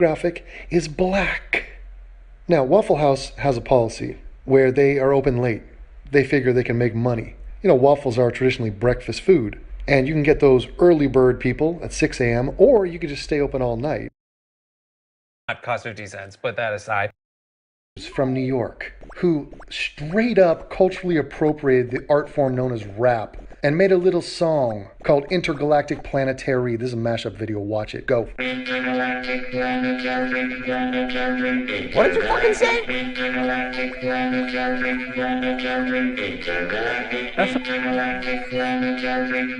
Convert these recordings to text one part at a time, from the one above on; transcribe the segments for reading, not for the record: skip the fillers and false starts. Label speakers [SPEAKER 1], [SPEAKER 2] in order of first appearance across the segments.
[SPEAKER 1] graphic is black. Now, Waffle House has a policy where they are open late. They figure they can make money. You know, waffles are traditionally breakfast food, and you can get those early bird people at 6 a.m., or you could just stay open all night.
[SPEAKER 2] Not cost 50 cents, put that aside.
[SPEAKER 1] From New York, who straight up culturally appropriated the art form known as rap and made a little song called Intergalactic Planetary. This is a mashup video. Watch it. Go.
[SPEAKER 3] What did you fucking say?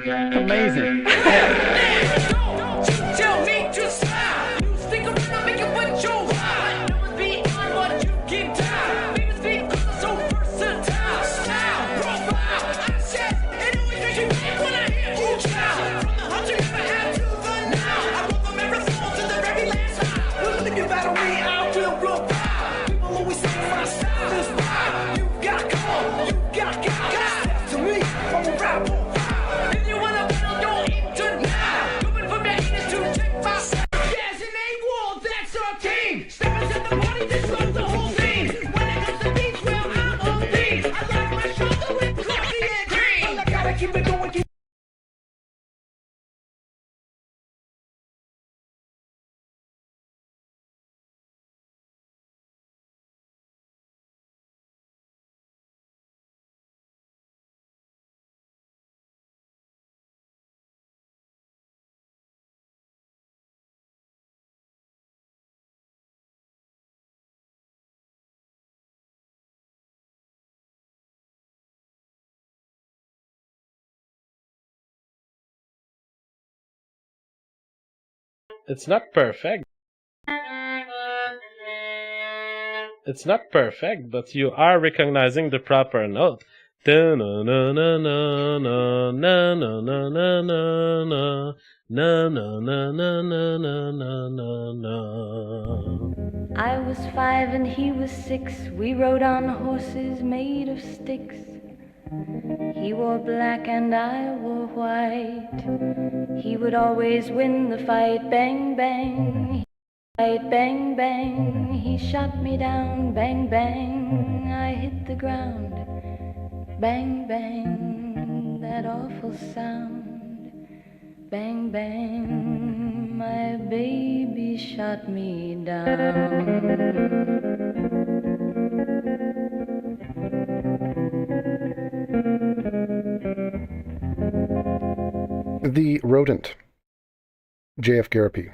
[SPEAKER 4] That's amazing.
[SPEAKER 3] Don't you tell me to stop. You stick around and make it what you want. No one's beyond what you can do. Famous because I'm so versatile. Style, profile, I said, it always makes me mad when I hear you shout. From the hunter, never had to the now. I run from every soul to the very last mile. When you think about me, I will provide. People always say my style is wild. You got call, you got God. Step to me, I'm a rapper. If you wanna battle, don't eat tonight. Moving from your anus to take my side. Yes, in a war, that's our team. Steppers at the party, disrupt the whole scene. When it comes to beats, well, I'm on beat. I like my shoulder with coffee and cream. I gotta keep it going, keep
[SPEAKER 4] It's not perfect. It's not perfect, but you are recognizing the proper note.
[SPEAKER 5] I was 5 and he was 6. We rode on horses made of sticks. He wore black and I wore white. He would always win the fight. Bang, bang. Fight, bang, bang. He shot me down. Bang, bang. I hit the ground. Bang, bang. That awful sound. Bang, bang. My baby shot me down.
[SPEAKER 1] The Rodent, J.F. Garapi.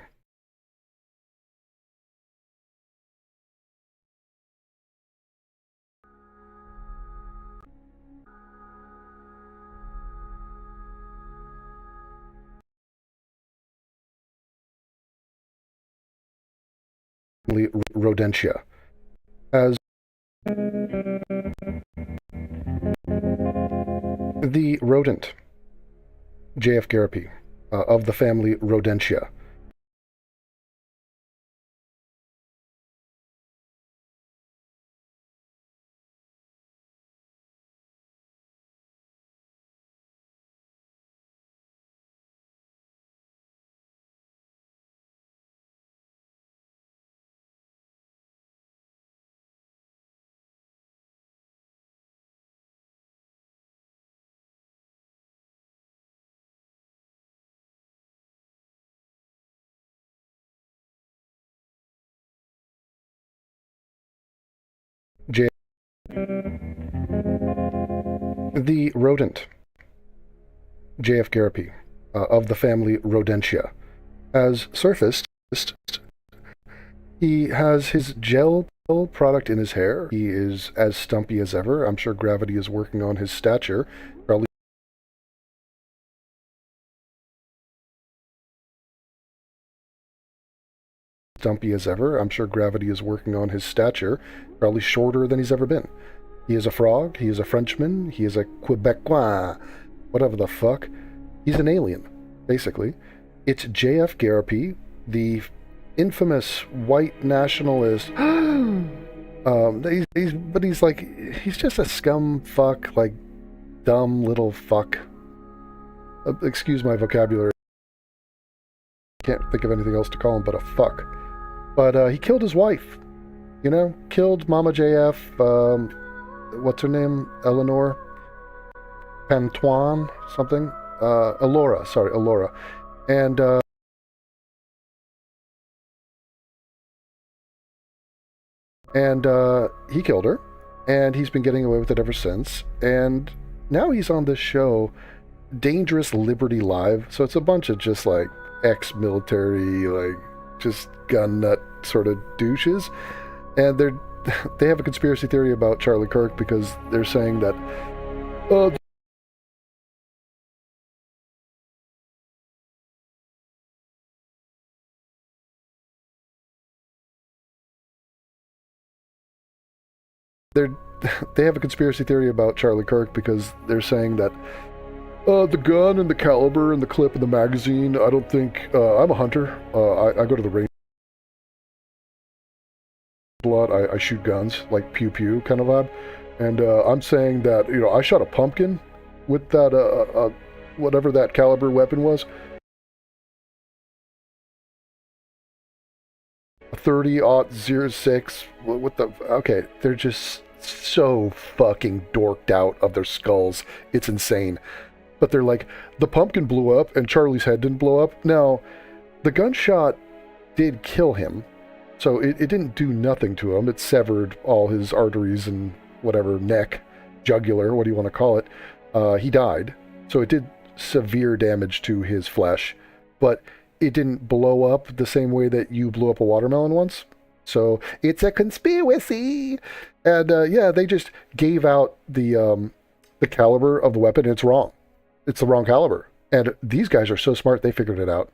[SPEAKER 1] Rodentia. As the Rodent, J.F. Garapi, of the family Rodentia. The Rodent, J.F. Garapi, of the family Rodentia, has surfaced. He has his gel product in his hair. He is as stumpy as ever. I'm sure gravity is working on his stature. Probably stumpy as ever. I'm sure gravity is working on his stature. Probably shorter than he's ever been. He is a frog. He is a Frenchman. He is a Quebecois. Whatever the fuck. He's an alien, basically. It's J.F. Garapi, the infamous white nationalist. He's just a scum fuck, like, dumb little fuck. Excuse my vocabulary. Can't think of anything else to call him but a fuck. But he killed his wife. You know, killed Mama JF. What's her name? Eleanor Pantoine something. Alora. Sorry, Alora. And he killed her, and he's been getting away with it ever since. And now he's on this show, Dangerous Liberty Live. So it's a bunch of just like ex-military, like just gun nut sort of douches, and they have a conspiracy theory about Charlie Kirk because they're saying that they have a conspiracy theory about Charlie Kirk because they're saying that the gun and the caliber and the clip and the magazine, I don't think, I'm a hunter. I go to the range a lot. I shoot guns, like pew pew kind of vibe. And I'm saying that, you know, I shot a pumpkin with that, whatever that caliber weapon was. A 30-06, what the, okay, they're just so fucking dorked out of their skulls. It's insane. But they're like, the pumpkin blew up and Charlie's head didn't blow up. Now, the gunshot did kill him, so it didn't do nothing to him. It severed all his arteries and whatever, neck, jugular, what do you want to call it. He died, so it did severe damage to his flesh, but it didn't blow up the same way that you blew up a watermelon once. So it's a conspiracy. And yeah, they just gave out the caliber of the weapon. It's wrong. It's the wrong caliber. And these guys are so smart, they figured it out.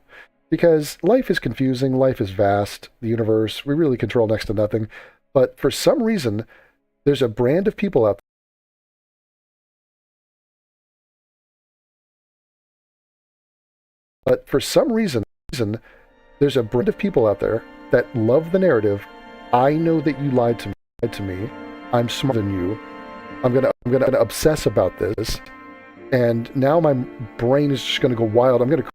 [SPEAKER 1] Because life is confusing, life is vast, the universe, we really control next to nothing. But for some reason, there's a brand of people out there. But for some reason, there's a brand of people out there that love the narrative. I know that you lied to me. I'm smarter than you. I'm gonna obsess about this. And now my brain is just gonna go wild. I'm gonna.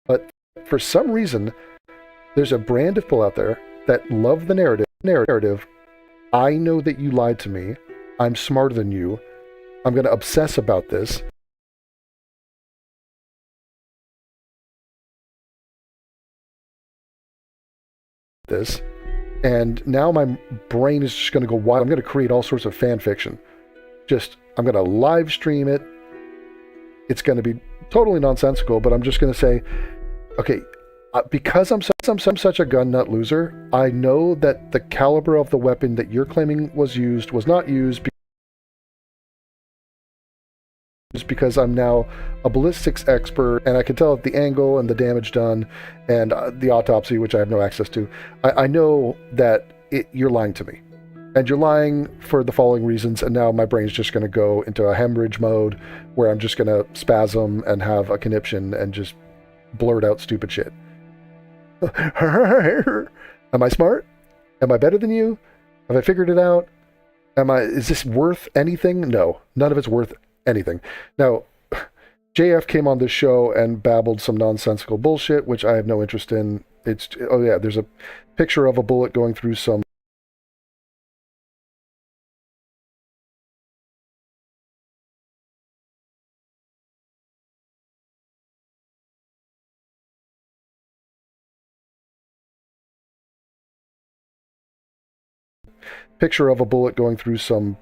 [SPEAKER 1] But for some reason, there's a brand of people out there that love the narrative. I know that you lied to me. I'm smarter than you. I'm gonna obsess about this. And now my brain is just gonna go wild. I'm gonna create all sorts of fan fiction. I'm gonna live stream it. It's gonna be totally nonsensical, but I'm just gonna say, okay, because I'm such a gun nut loser, I know that the caliber of the weapon that you're claiming was not used because I'm now a ballistics expert, and I can tell the angle and the damage done and the autopsy, which I have no access to. I know that you're lying to me. And you're lying for the following reasons, and now my brain's just going to go into a hemorrhage mode where I'm just going to spasm and have a conniption and just blurt out stupid shit. Am I smart? Am I better than you? Have I figured it out? Is this worth anything? No, none of it's worth anything. Now, JF came on this show and babbled some nonsensical bullshit, which I have no interest in. Oh yeah, there's a picture of a bullet going through some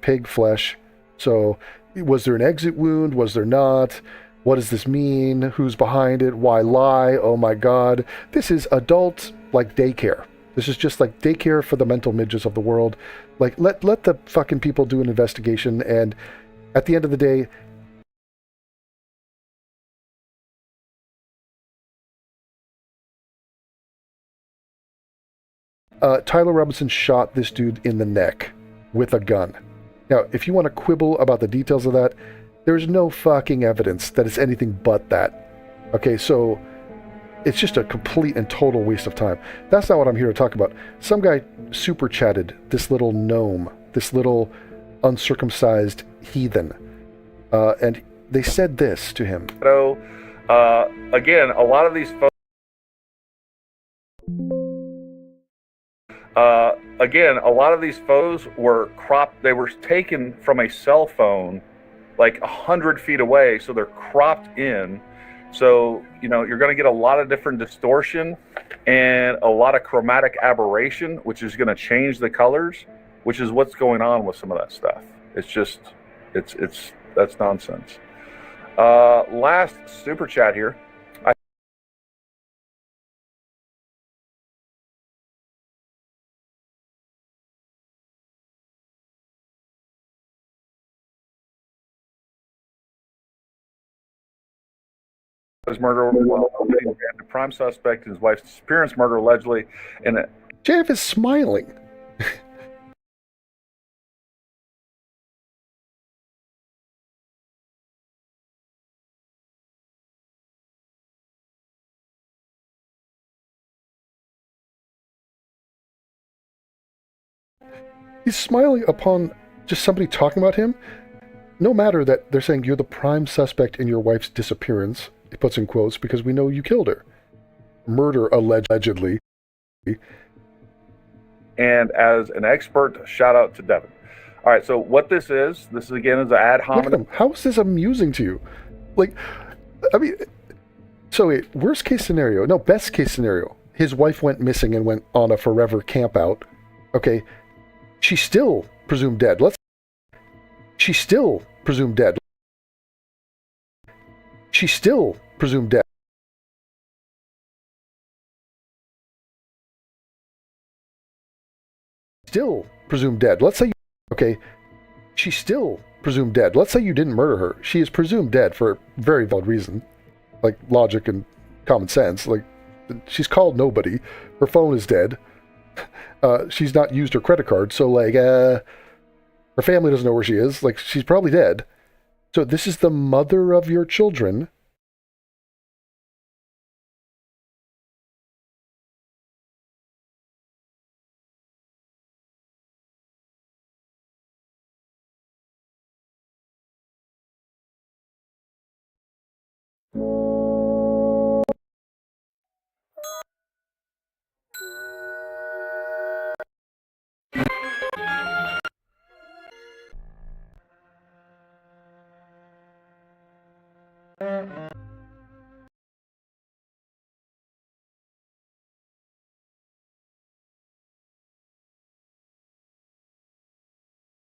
[SPEAKER 1] pig flesh. So was there an exit wound? Was there not? What does this mean? Who's behind it? Why lie? Oh my god. This is adult, like, daycare. This is just like daycare for the mental midgets of the world. Like, let the fucking people do an investigation, and at the end of the day, Tyler Robinson shot this dude in the neck with a gun. Now, if you want to quibble about the details of that, there's no fucking evidence that it's anything but that. Okay, so it's just a complete and total waste of time. That's not what I'm here to talk about. Some guy super chatted this little gnome, this little uncircumcised heathen, and they said this to him.
[SPEAKER 6] So, again, a lot of these photos were cropped. They were taken from a cell phone, like 100 feet away, so they're cropped in. So, you're going to get a lot of different distortion and a lot of chromatic aberration, which is going to change the colors, which is what's going on with some of that stuff. It's just, that's nonsense. Last super chat here. His murder, the prime suspect in his wife's disappearance, murder allegedly, and
[SPEAKER 1] JF is smiling. He's smiling upon just somebody talking about him. No matter that they're saying you're the prime suspect in your wife's disappearance, he puts in quotes, because we know you killed her. Murder allegedly.
[SPEAKER 6] And as an expert, shout out to Devin. All right, so what this is again is an ad hominem.
[SPEAKER 1] Look at him. How is this amusing to you? So wait, worst case scenario, no, best case scenario, his wife went missing and went on a forever camp out. Okay, she's still presumed dead. She's still presumed dead. She's still presumed dead. Still presumed dead. Let's say she's still presumed dead. Let's say you didn't murder her. She is presumed dead for a very valid reason, like logic and common sense. Like, she's called nobody. Her phone is dead. She's not used her credit card, so her family doesn't know where she is. Like, she's probably dead. So this is the mother of your children.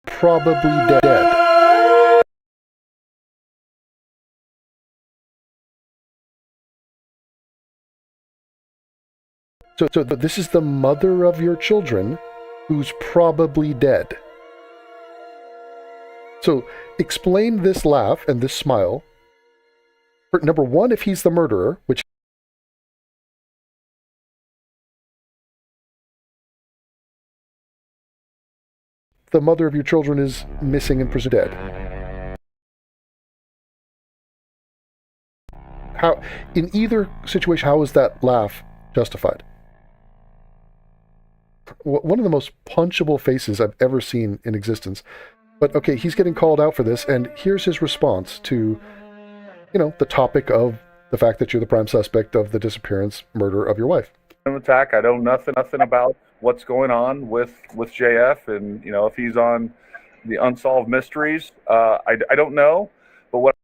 [SPEAKER 1] Probably dead. So this is the mother of your children who's probably dead. So explain this laugh and this smile. For number one, if he's the murderer, which the mother of your children is missing and presumed dead. How, in either situation, how is that laugh justified? One of the most punchable faces I've ever seen in existence. But okay, he's getting called out for this, and here's his response to, the topic of the fact that you're the prime suspect of the disappearance, murder of your wife.
[SPEAKER 6] Attack. I know nothing about what's going on with JF, and if he's on the unsolved mysteries. I don't know, but what.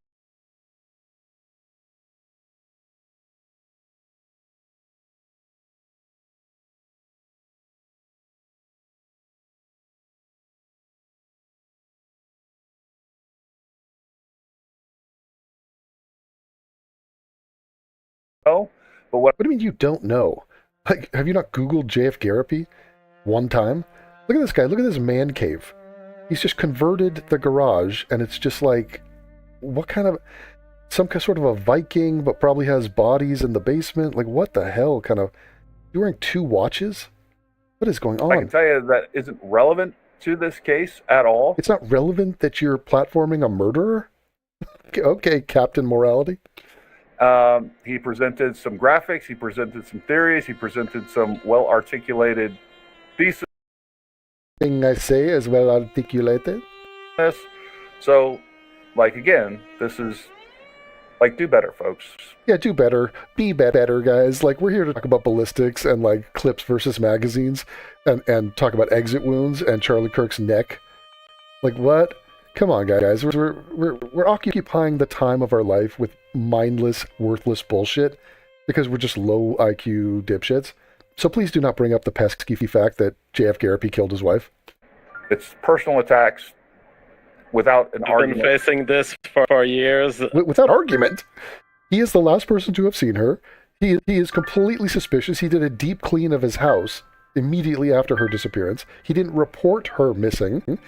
[SPEAKER 6] But
[SPEAKER 1] what do you mean you don't know? Like, have you not Googled JF Garapi one time? Look at this guy. Look at this man cave. He's just converted the garage, and it's just like, what kind of, some sort of a Viking, but probably has bodies in the basement. Like, what the hell? You're wearing two watches? What is going on?
[SPEAKER 6] I can tell you that isn't relevant to this case at all.
[SPEAKER 1] It's not relevant that you're platforming a murderer? Okay, Captain Morality.
[SPEAKER 6] He presented some graphics, he presented some theories, he presented some well-articulated thesis.
[SPEAKER 1] Thing I say is well articulated.
[SPEAKER 6] So, like, again, this is, like, do better, folks.
[SPEAKER 1] Yeah, do better. Be better, guys. Like, we're here to talk about ballistics and, like, clips versus magazines and talk about exit wounds and Charlie Kirk's neck. Like, what? Come on, guys. We're occupying the time of our life with mindless, worthless bullshit because we're just low IQ dipshits. So please do not bring up the pesky fact that JF Garrity killed his wife.
[SPEAKER 6] It's personal attacks without an
[SPEAKER 4] I've
[SPEAKER 6] argument.
[SPEAKER 4] been facing this for years.
[SPEAKER 1] Without argument. He is the last person to have seen her. He is completely suspicious. He did a deep clean of his house immediately after her disappearance. He didn't report her missing.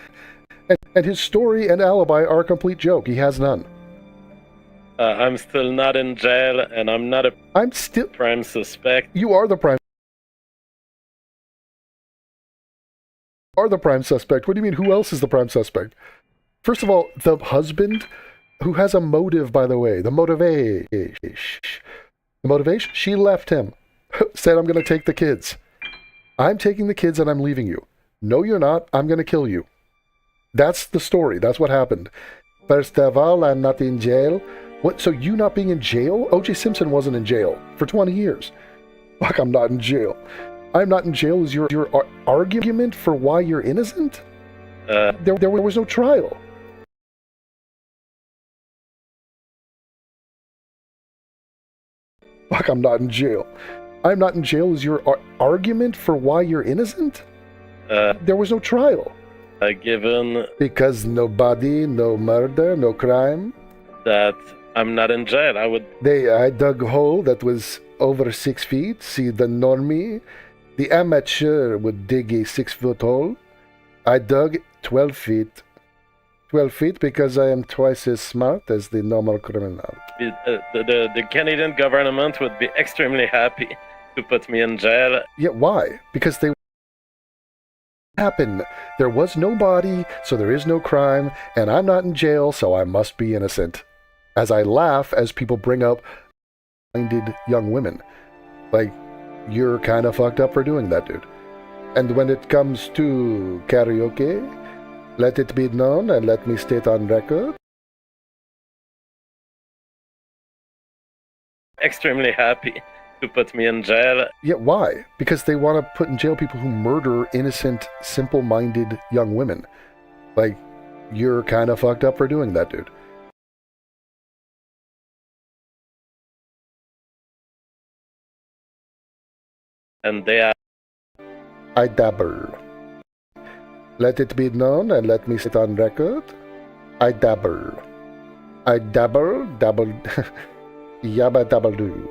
[SPEAKER 1] And his story and alibi are a complete joke. He has none.
[SPEAKER 4] I'm still not in jail, and I'm not a prime suspect.
[SPEAKER 1] You are the prime. Are the prime suspect. What do you mean? Who else is the prime suspect? First of all, the husband, who has a motive, by the way, the motivation, she left him, said, I'm going to take the kids. I'm taking the kids and I'm leaving you. No, you're not. I'm going to kill you. That's the story. That's what happened. First of all, I'm not in jail. What? So you not being in jail? O.J. Simpson wasn't in jail for 20 years. Fuck, I'm not in jail. I'm not in jail is your argument for why you're innocent? There was no trial. Fuck, I'm not in jail. I'm not in jail is your argument for why you're innocent? There was no trial.
[SPEAKER 4] Given
[SPEAKER 1] Because nobody, no murder, no crime.
[SPEAKER 4] that I'm not in jail,
[SPEAKER 1] I dug a hole that was over 6 feet. See, the normie, the amateur would dig a 6-foot hole. I dug 12 feet. 12 feet because I am twice as smart as the normal criminal.
[SPEAKER 4] the Canadian government would be extremely happy to put me in jail.
[SPEAKER 1] Yeah, why? Because they happened. There was no body, so there is no crime, and I'm not in jail, so I must be innocent. As I laugh as people bring up minded young women. Like, you're kind of fucked up for doing that, dude. And when it comes to karaoke, let it be known and let me state on record.
[SPEAKER 4] Extremely happy to put me in jail.
[SPEAKER 1] Yeah, why? Because they want to put in jail people who murder innocent, simple-minded young women. Like, you're kind of fucked up for doing that, dude.
[SPEAKER 4] And they are.
[SPEAKER 1] I dabble. Let it be known and let me sit on record. I dabble. I dabble, yabba dabble do.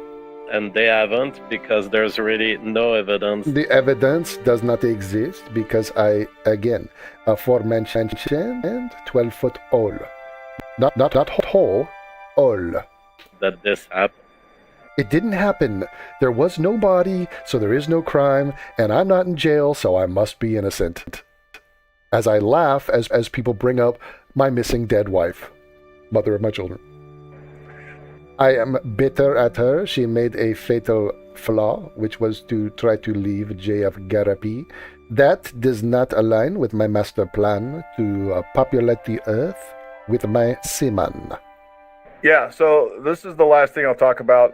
[SPEAKER 4] And they haven't because there's really no evidence.
[SPEAKER 1] The evidence does not exist because I, again, aforementioned 12-foot hole. Not hole, hole.
[SPEAKER 4] That this happened.
[SPEAKER 1] It didn't happen. There was no body, so there is no crime, and I'm not in jail, so I must be innocent. As I laugh as people bring up my missing dead wife, mother of my children. I am bitter at her. She made a fatal flaw, which was to try to leave JF Garrity. That does not align with my master plan to populate the earth with my semen.
[SPEAKER 6] Yeah, so this is the last thing I'll talk about.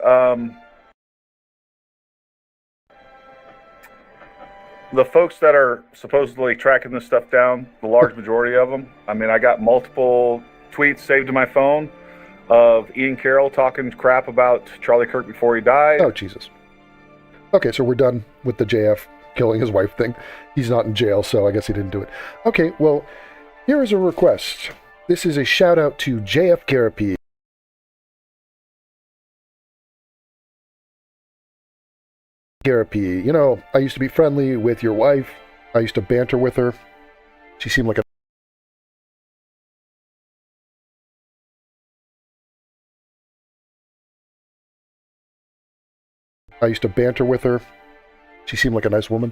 [SPEAKER 6] The folks that are supposedly tracking this stuff down, the large majority of them, I mean, I got multiple tweets saved to my phone of Ian Carroll talking crap about Charlie Kirk before he died.
[SPEAKER 1] Oh, Jesus. Okay, so we're done with the JF killing his wife thing. He's not in jail, so I guess he didn't do it. Okay, well, here is a request. This is a shout out to JF Garrity. You know, I used to be friendly with your wife. I used to banter with her. She seemed like a She seemed like a nice woman.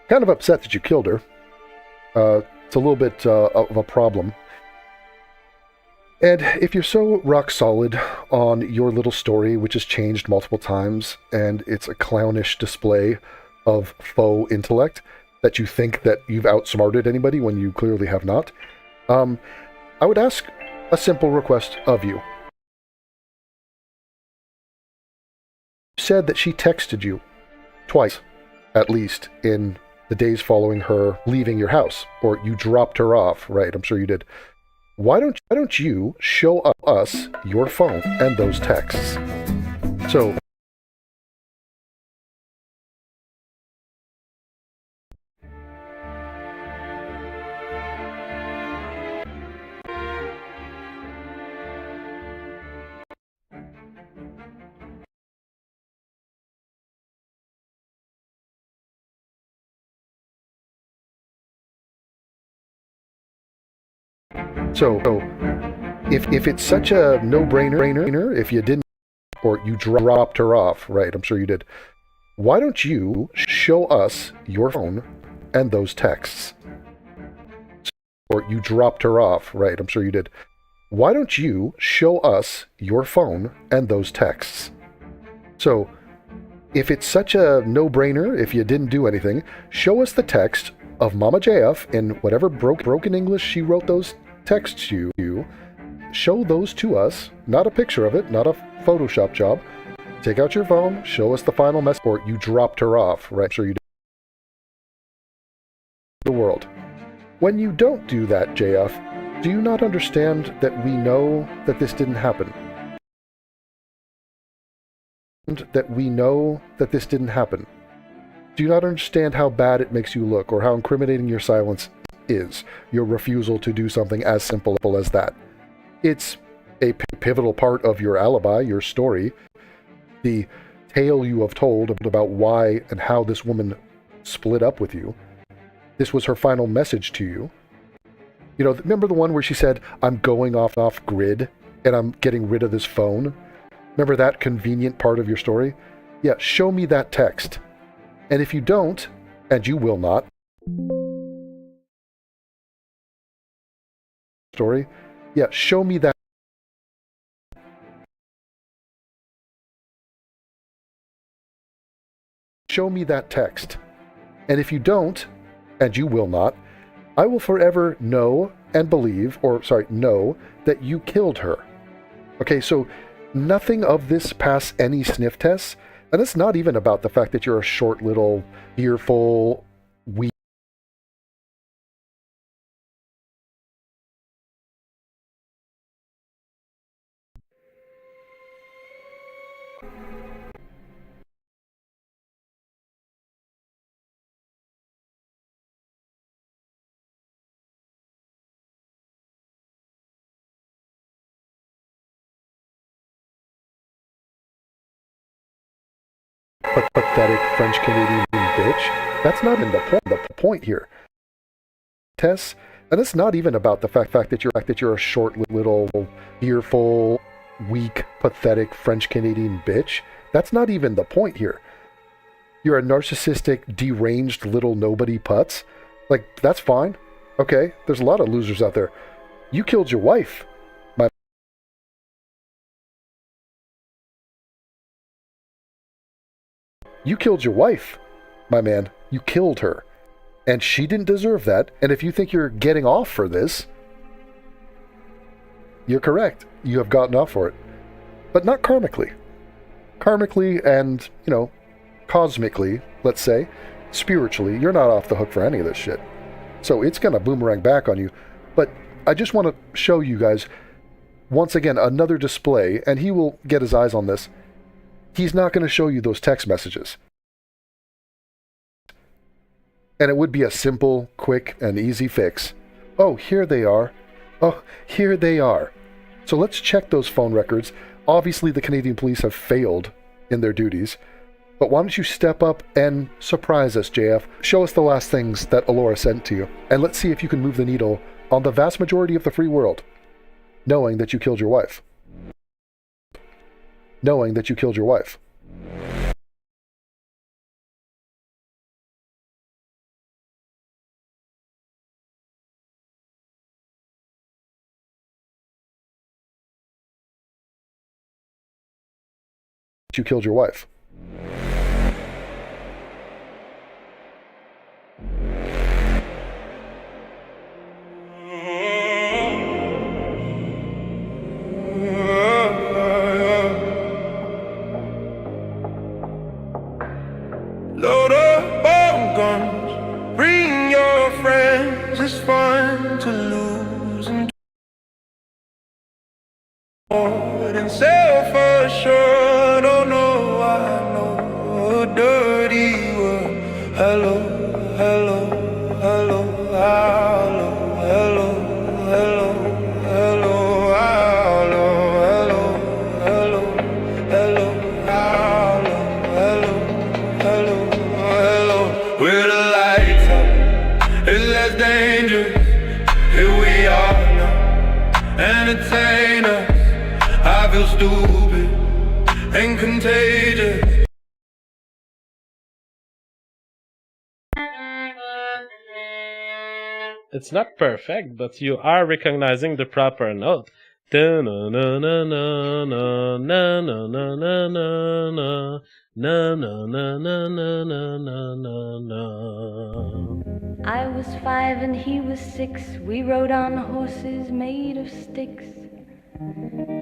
[SPEAKER 1] Kind of upset that you killed her. It's a little bit of a problem. And if you're so rock solid on your little story, which has changed multiple times, and it's a clownish display of faux intellect, that you think that you've outsmarted anybody when you clearly have not, I would ask a simple request of you. You said that she texted you twice, at least, in the days following her leaving your house, or you dropped her off, right? I'm sure you did. Why don't you show us your phone and those texts? So, if it's such a no-brainer, if you didn't, or you dropped her off, right? I'm sure you did. Why don't you show us your phone and those texts? Or you dropped her off, right? I'm sure you did. Why don't you show us your phone and those texts? So, if it's such a no-brainer, if you didn't do anything, show us the text of Mama JF in whatever broken English she wrote those texts you. Show those to us, not a picture of it, not a Photoshop job. Take out your phone, show us the final message, or you dropped her off, right? I'm sure you did. The world. When you don't do that, JF, do you not understand that we know that this didn't happen? That we know that this didn't happen. Do you not understand how bad it makes you look, or how incriminating your silence is, your refusal to do something as simple as that? It's a pivotal part of your alibi, your story, the tale you have told about why and how this woman split up with you. This was her final message to you. You know, remember the one where she said, I'm going off grid, and I'm getting rid of this phone? Remember that convenient part of your story? Yeah, show me that text. And if you don't, and you will not, story, yeah, show me that. Show me that text. And if you don't, and you will not, I will forever know and believe, know that you killed her. Okay, so nothing of this pass any sniff tests, and it's not even about the fact that you're a short little, earful, weak. Pathetic French Canadian bitch. That's not in the point here. Tess, and it's not even about the fact that you're a short little earful, weak, pathetic French Canadian bitch. That's not even the point here. You're a narcissistic, deranged little nobody putz. Like, that's fine. Okay, there's a lot of losers out there. You killed your wife. You killed your wife, my man. You killed her. And she didn't deserve that. And if you think you're getting off for this, you're correct. You have gotten off for it. But not karmically. Karmically and, cosmically, let's say, spiritually, you're not off the hook for any of this shit. So it's going to boomerang back on you. But I just want to show you guys, once again, another display, and he will get his eyes on this. He's not going to show you those text messages. And it would be a simple, quick, and easy fix. Oh, here they are. Oh, here they are. So let's check those phone records. Obviously, the Canadian police have failed in their duties. But why don't you step up and surprise us, JF? Show us the last things that Alora sent to you. And let's see if you can move the needle on the vast majority of the free world, knowing that you killed your wife. Knowing that you killed your wife. you killed your wife.
[SPEAKER 3] Load up all guns, bring your friends. It's fun to lose and more than self-assured. Oh no, I know a dirty word. Hello, hello, hello, hello, hello, hello, hello, hello, hello, hello, hello, hello, hello, hello. With the lights up, it's less dangerous. Here we are now, entertain us. I feel stupid and contagious.
[SPEAKER 7] It's not perfect, but you are recognizing the proper note.
[SPEAKER 5] I was 5 and he was 6. We rode on horses made of sticks.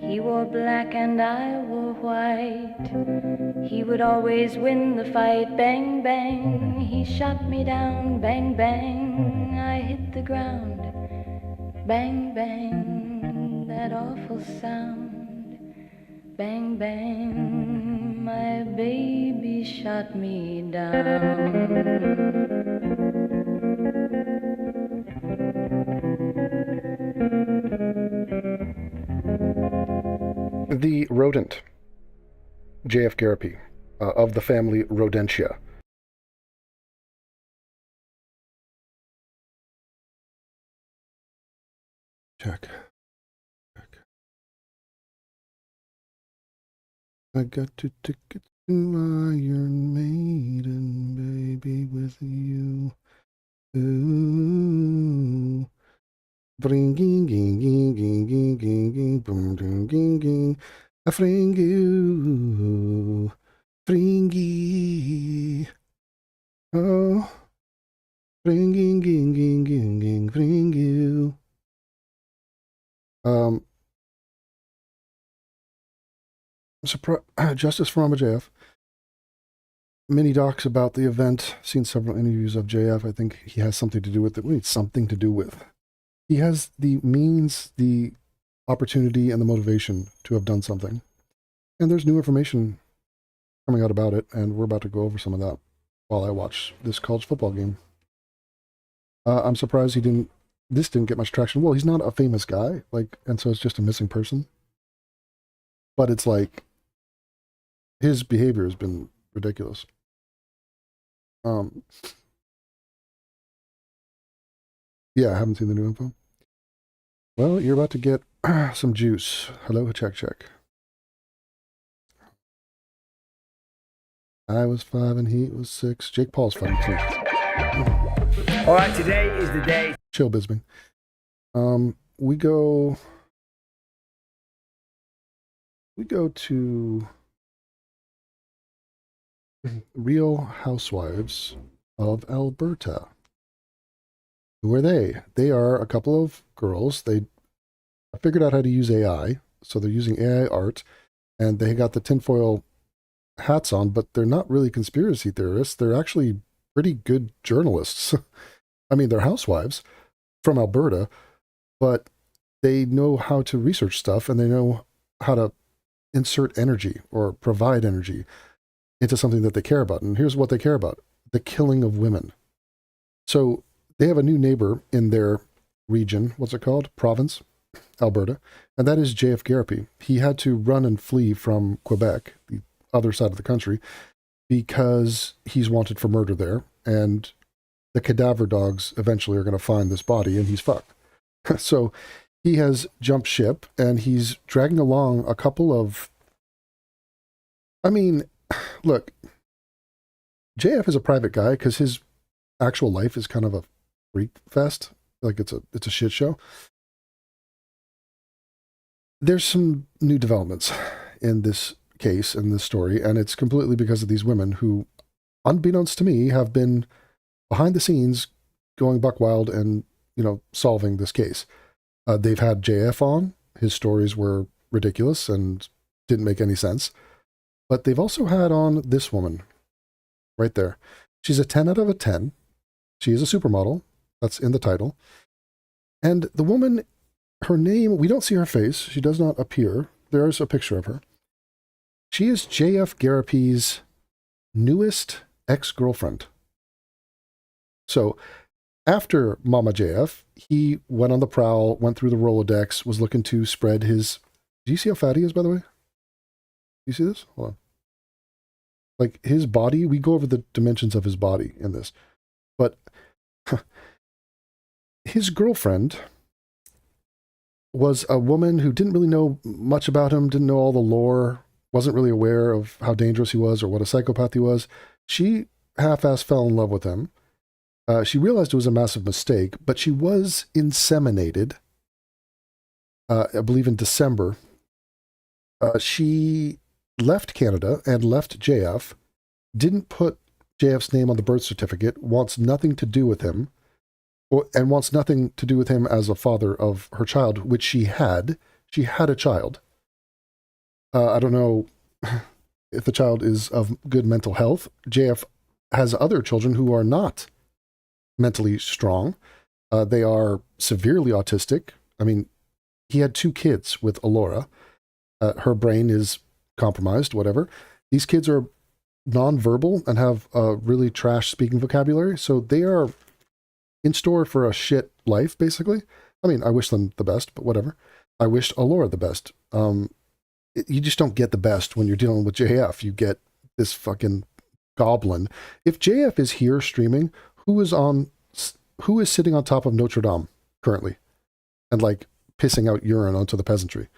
[SPEAKER 5] He wore black and I wore white. He would always win the fight. Bang, bang, he shot me down. Bang, bang, I hit the ground. Bang, bang, that awful sound. Bang, bang, my baby shot me down.
[SPEAKER 1] The rodent, J.F. Garapi, of the family Rodentia. Check. I got 2 tickets to Iron Maiden, baby, with you. Ooh. Bringing, boom, ding, a fringy, fringy. Oh, fringing, fringy. Justice for Mama JF. Many docs about the event. Seen several interviews of JF. I think he has something to do with it. We need something to do with. He has the means, the opportunity, and the motivation to have done something. And there's new information coming out about it, and we're about to go over some of that while I watch this college football game. I'm surprised this didn't get much traction. Well, he's not a famous guy, and so it's just a missing person. But it's like, his behavior has been ridiculous. Yeah, I haven't seen the new info. Well, you're about to get some juice. Hello, check. I was 5 and he was 6. Jake Paul's fighting too.
[SPEAKER 8] All right, today is the day.
[SPEAKER 1] Chill, Bisbing. We go to Real Housewives of Alberta. Who are they? They are a couple of girls. They figured out how to use AI, so they're using AI art, and they got the tinfoil hats on, but they're not really conspiracy theorists. They're actually pretty good journalists. I mean, they're housewives from Alberta, but they know how to research stuff, and they know how to insert energy or provide energy into something that they care about. And here's what they care about: the killing of women. So they have a new neighbor in their region. What's it called? Province, Alberta. And that is J.F. Garapi. He had to run and flee from Quebec, the other side of the country, because he's wanted for murder there. And the cadaver dogs eventually are going to find this body, and he's fucked. So he has jumped ship, and he's dragging along a couple of... I mean, look, JF is a private guy because his actual life is kind of a freak fest. Like, it's a shit show. There's some new developments in this case in this story, and it's completely because of these women who, unbeknownst to me, have been behind the scenes going buck wild and, solving this case. They've had JF on. His stories were ridiculous and didn't make any sense. But they've also had on this woman right there. She's a 10 out of a 10. She is a supermodel. That's in the title. And the woman, her name, we don't see her face. She does not appear. There's a picture of her. She is JF Garapi's newest ex-girlfriend. So after Mama JF, he went on the prowl, went through the Rolodex, was looking to spread his... Do you see how fat he is, by the way? You see this? Hold on. Like, his body, we go over the dimensions of his body in this. But his girlfriend was a woman who didn't really know much about him, didn't know all the lore, wasn't really aware of how dangerous he was or what a psychopath he was. She half-ass fell in love with him. She realized it was a massive mistake, but she was inseminated, I believe in December. She left Canada and left JF, didn't put JF's name on the birth certificate, wants nothing to do with him, and wants nothing to do with him as a father of her child, which she had. She had a child. I don't know if the child is of good mental health. JF has other children who are not mentally strong. They are severely autistic. I mean, he had 2 kids with Alora. Her brain is compromised, whatever. These kids are nonverbal and have a really trash speaking vocabulary, so they are in store for a shit life, basically. I mean, I wish them the best, but whatever. I wished Alora the best. You just don't get the best when you're dealing with JF. You get this fucking goblin. If JF is here streaming, who is sitting on top of Notre Dame currently and like pissing out urine onto the peasantry?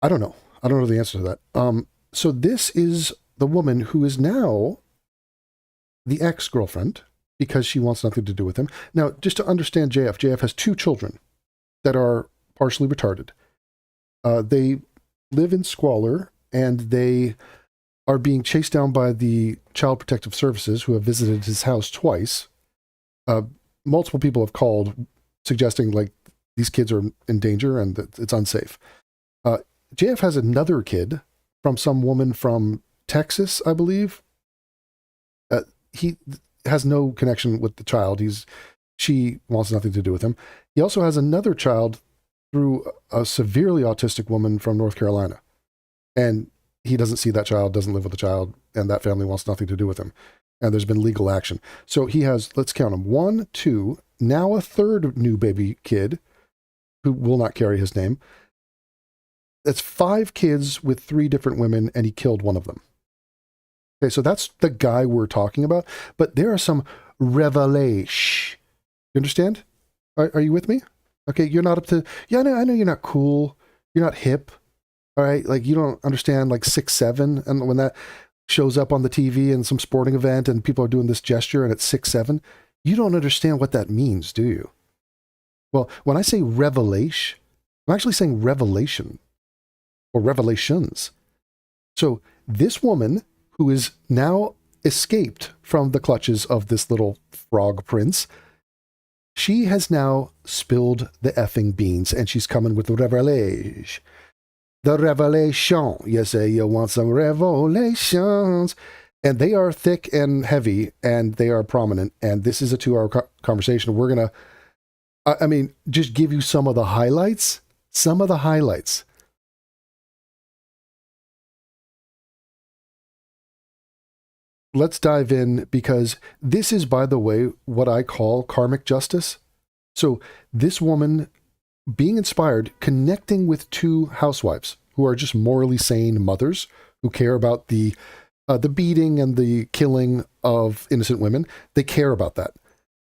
[SPEAKER 1] I don't know. I don't know the answer to that. So this is the woman who is now the ex-girlfriend because she wants nothing to do with him. Now, just to understand JF has 2 children that are partially retarded. They live in squalor and they are being chased down by the Child Protective Services who have visited his house twice. Multiple people have called suggesting like these kids are in danger and that it's unsafe. JF has another kid from some woman from Texas, I believe. He has no connection with the child. She wants nothing to do with him. He also has another child through a severely autistic woman from North Carolina. And he doesn't see that child, doesn't live with the child, and that family wants nothing to do with him. And there's been legal action. So he has, let's count them, 1, 2, now a third new baby kid who will not carry his name. That's 5 kids with 3 different women, and he killed one of them. Okay, so that's the guy we're talking about. But there are some revelations. You understand? Are you with me? Okay, you're not up to... Yeah, I know you're not cool. You're not hip. All right? Like, you don't understand, like, 6'7", and when that shows up on the TV in some sporting event and people are doing this gesture and it's 6'7", you don't understand what that means, do you? Well, when I say revelation, I'm actually saying revelation. Or revelations. So this woman who is now escaped from the clutches of this little frog prince, she has now spilled the effing beans and she's coming with the revelation. The revelation. You say you want some revelations. And they are thick and heavy and they are prominent. And this is a 2-hour conversation. We're going to, just give you some of the highlights. Some of the highlights. Let's dive in because this is, by the way, what I call karmic justice. So this woman being inspired, connecting with 2 housewives who are just morally sane mothers who care about the beating and the killing of innocent women. They care about that.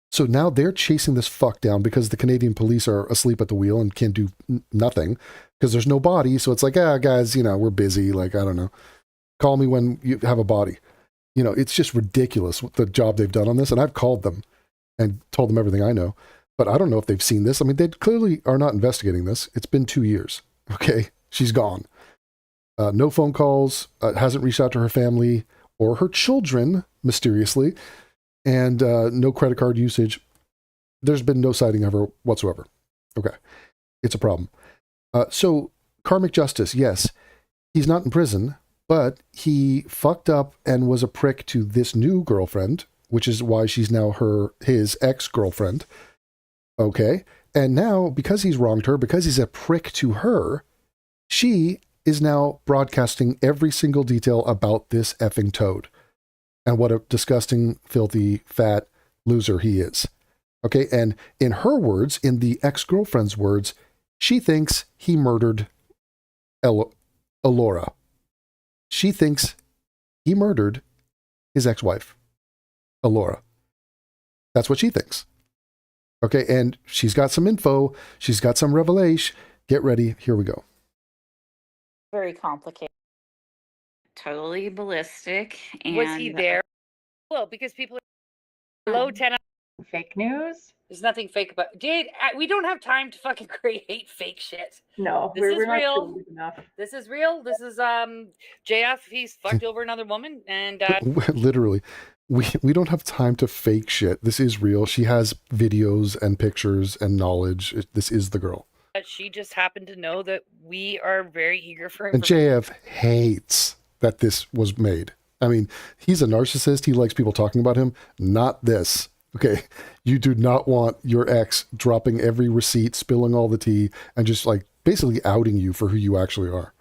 [SPEAKER 1] So now they're chasing this fuck down because the Canadian police are asleep at the wheel and can't do nothing because there's no body. So it's like, guys, we're busy. Like, I don't know. Call me when you have a body. It's just ridiculous the job they've done on this. And I've called them and told them everything I know. But I don't know if they've seen this. I mean, they clearly are not investigating this. It's been 2 years. Okay? She's gone. No phone calls, hasn't reached out to her family or her children, mysteriously, and no credit card usage. There's been no sighting of her whatsoever. Okay. It's a problem. So, karmic justice, yes. He's not in prison, but he fucked up and was a prick to this new girlfriend, which is why she's now his ex-girlfriend. Okay. And now, because he's wronged her, because he's a prick to her, she is now broadcasting every single detail about this effing toad and what a disgusting, filthy, fat loser he is. Okay. And in her words, in the ex-girlfriend's words, she thinks he murdered Elora. She thinks he murdered his ex-wife, Elora. That's what she thinks. Okay, and she's got some info. She's got some revelation. Get ready. Here we go.
[SPEAKER 9] Very complicated.
[SPEAKER 10] Totally ballistic. And
[SPEAKER 9] Was he there? Well, because people are low 10.
[SPEAKER 11] Fake news?
[SPEAKER 9] There's nothing fake about Jade. We don't have time to fucking create fake shit.
[SPEAKER 11] No,
[SPEAKER 9] This is
[SPEAKER 11] we're not
[SPEAKER 9] real.
[SPEAKER 11] creative enough.
[SPEAKER 9] This is real. This is JF. He's fucked over another woman, and
[SPEAKER 1] Literally, we don't have time to fake shit. This is real. She has videos and pictures and knowledge. This is the girl.
[SPEAKER 9] she just happened to know that we are very eager for
[SPEAKER 1] And
[SPEAKER 9] information.
[SPEAKER 1] JF hates that this was made. I mean, he's a narcissist. He likes people talking about him. Not this. Okay. You do not want your ex dropping every receipt, spilling all the tea, and just like basically outing you for who you actually are.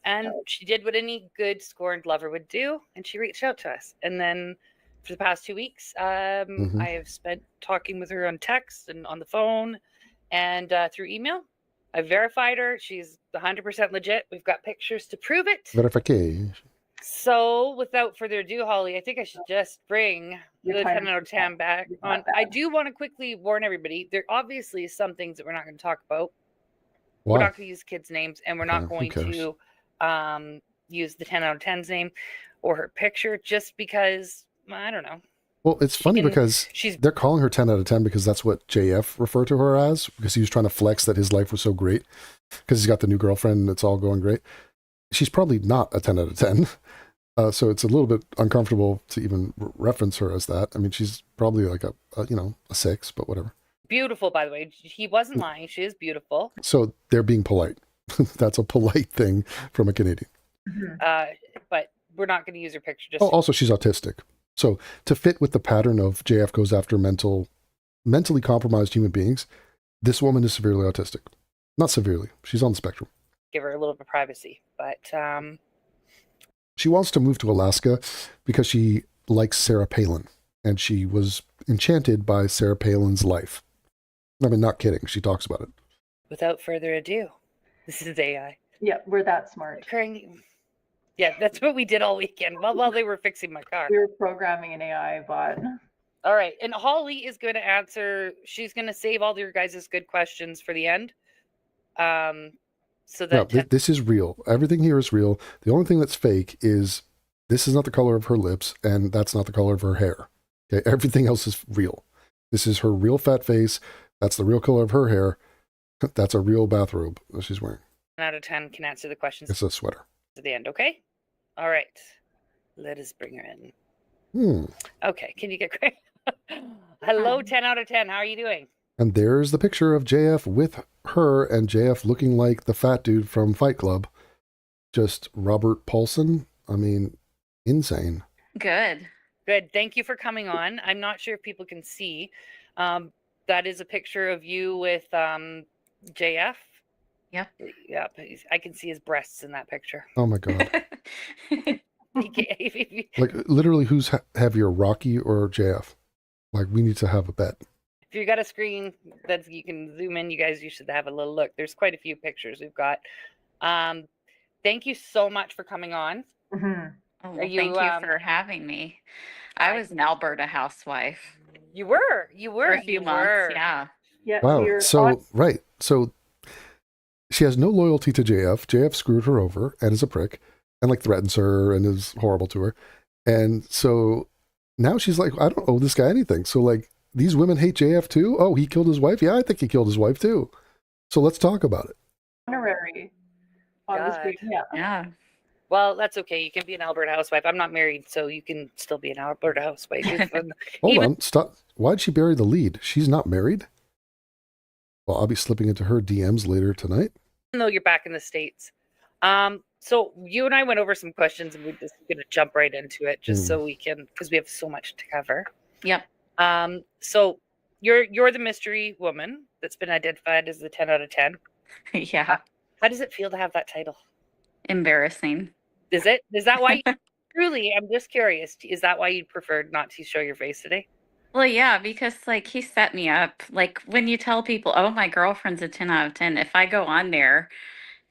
[SPEAKER 9] And she did what any good scorned lover would do, and she reached out to us. And then for the past 2 weeks, I have spent talking with her on text and on the phone and through email. I verified her. She's 100% legit. We've got pictures to prove it.
[SPEAKER 1] Verification.
[SPEAKER 9] So without further ado, Holly, I think I should just bring the 10 out of 10 back on. I do want to quickly warn everybody. There obviously is some things that we're not going to talk about.
[SPEAKER 1] Why?
[SPEAKER 9] We're not going to use kids' names, and we're not
[SPEAKER 1] Who
[SPEAKER 9] going
[SPEAKER 1] cares?
[SPEAKER 9] to use the 10 out of 10's name or her picture just because, I don't know.
[SPEAKER 1] Well, it's funny because they're calling her 10 out of 10 because that's what JF referred to her as, because he was trying to flex that his life was so great because he's got the new girlfriend and it's all going great. She's probably not a 10 out of 10. So it's a little bit uncomfortable to even reference her as that. I mean, she's probably like a 6, but whatever.
[SPEAKER 9] Beautiful, by the way. He wasn't lying. She is beautiful.
[SPEAKER 1] So they're being polite. That's a polite thing from a Canadian.
[SPEAKER 9] But we're not going to use her picture. Just
[SPEAKER 1] Also, she's autistic. So to fit with the pattern of JF goes after mentally compromised human beings, this woman is severely autistic. Not severely. She's on the spectrum.
[SPEAKER 9] give her a little bit of privacy. But
[SPEAKER 1] she wants to move to Alaska because she likes Sarah Palin, and she was enchanted by Sarah Palin's life. I mean, not kidding. She talks about it.
[SPEAKER 9] without further ado, this is AI.
[SPEAKER 11] Yeah, we're that smart.
[SPEAKER 9] Yeah, that's what we did all weekend while they were fixing my car.
[SPEAKER 11] We were programming an AI bot.
[SPEAKER 9] All right. And Holly is going to answer. She's going to save all your guys' good questions for the end. So that
[SPEAKER 1] this is real. Everything here is real. The only thing that's fake is this is not the color of her lips, and that's not the color of her hair. Okay, everything else is real. This is her real fat face. That's the real color of her hair. That's a real bathrobe that she's wearing.
[SPEAKER 9] 10 out of 10 can answer the questions
[SPEAKER 1] It's a sweater.
[SPEAKER 9] at the end. Okay. All right. Let us bring her in. Okay. Can you get great? Hello, 10 out of 10. How are you doing?
[SPEAKER 1] And there's the picture of JF with her, and JF looking like the fat dude from Fight Club. Just Robert Paulson. I mean, insane.
[SPEAKER 10] Good.
[SPEAKER 9] Good. Thank you for coming on. I'm not sure if people can see. That is a picture of you with JF.
[SPEAKER 10] Yeah.
[SPEAKER 9] Yeah. I can see his breasts in that picture.
[SPEAKER 1] Oh my God.
[SPEAKER 9] If
[SPEAKER 1] Like, literally, who's heavier, Rocky or JF? Like, we need to have a bet.
[SPEAKER 9] you got a screen that you can zoom in, you should have a little look. There's quite a few pictures we've got. Thank you so much for coming on.
[SPEAKER 11] Mm-hmm.
[SPEAKER 10] Oh, well,
[SPEAKER 9] Are you,
[SPEAKER 10] thank you for having me. I was an Alberta housewife.
[SPEAKER 9] You were.
[SPEAKER 10] For a few months, yeah.
[SPEAKER 11] Yeah.
[SPEAKER 1] Wow. So, right. So, she has no loyalty to JF. JF screwed her over and is a prick and, like, threatens her and is horrible to her. And so now she's like, I don't owe this guy anything. So, like, these women hate JF too? Oh, he killed his wife? Yeah, I think he killed his wife too. So let's talk about it.
[SPEAKER 11] Honorary. On the
[SPEAKER 9] God.
[SPEAKER 11] screen, yeah.
[SPEAKER 10] Yeah.
[SPEAKER 9] Well, that's okay. You can be an Alberta housewife. I'm not married, so you can still be an Alberta housewife.
[SPEAKER 1] Hold on, stop. Why'd she bury the lead? She's not married? Well, I'll be slipping into her DMs later tonight.
[SPEAKER 9] Even though you're back in the States. So you and I went over some questions, and we're just going to jump right into it, just so we can, because we have so much to cover.
[SPEAKER 10] Yep.
[SPEAKER 9] So you're the mystery woman that's been identified as the 10 out of 10.
[SPEAKER 10] Yeah.
[SPEAKER 9] How does it feel to have that title?
[SPEAKER 10] Embarrassing.
[SPEAKER 9] Is it? Is that why? Truly, I'm just curious. Is that why you preferred not to show your face today?
[SPEAKER 10] Well, yeah, because like he set me up. Like when you tell people, "Oh, my girlfriend's a 10 out of 10," if I go on there,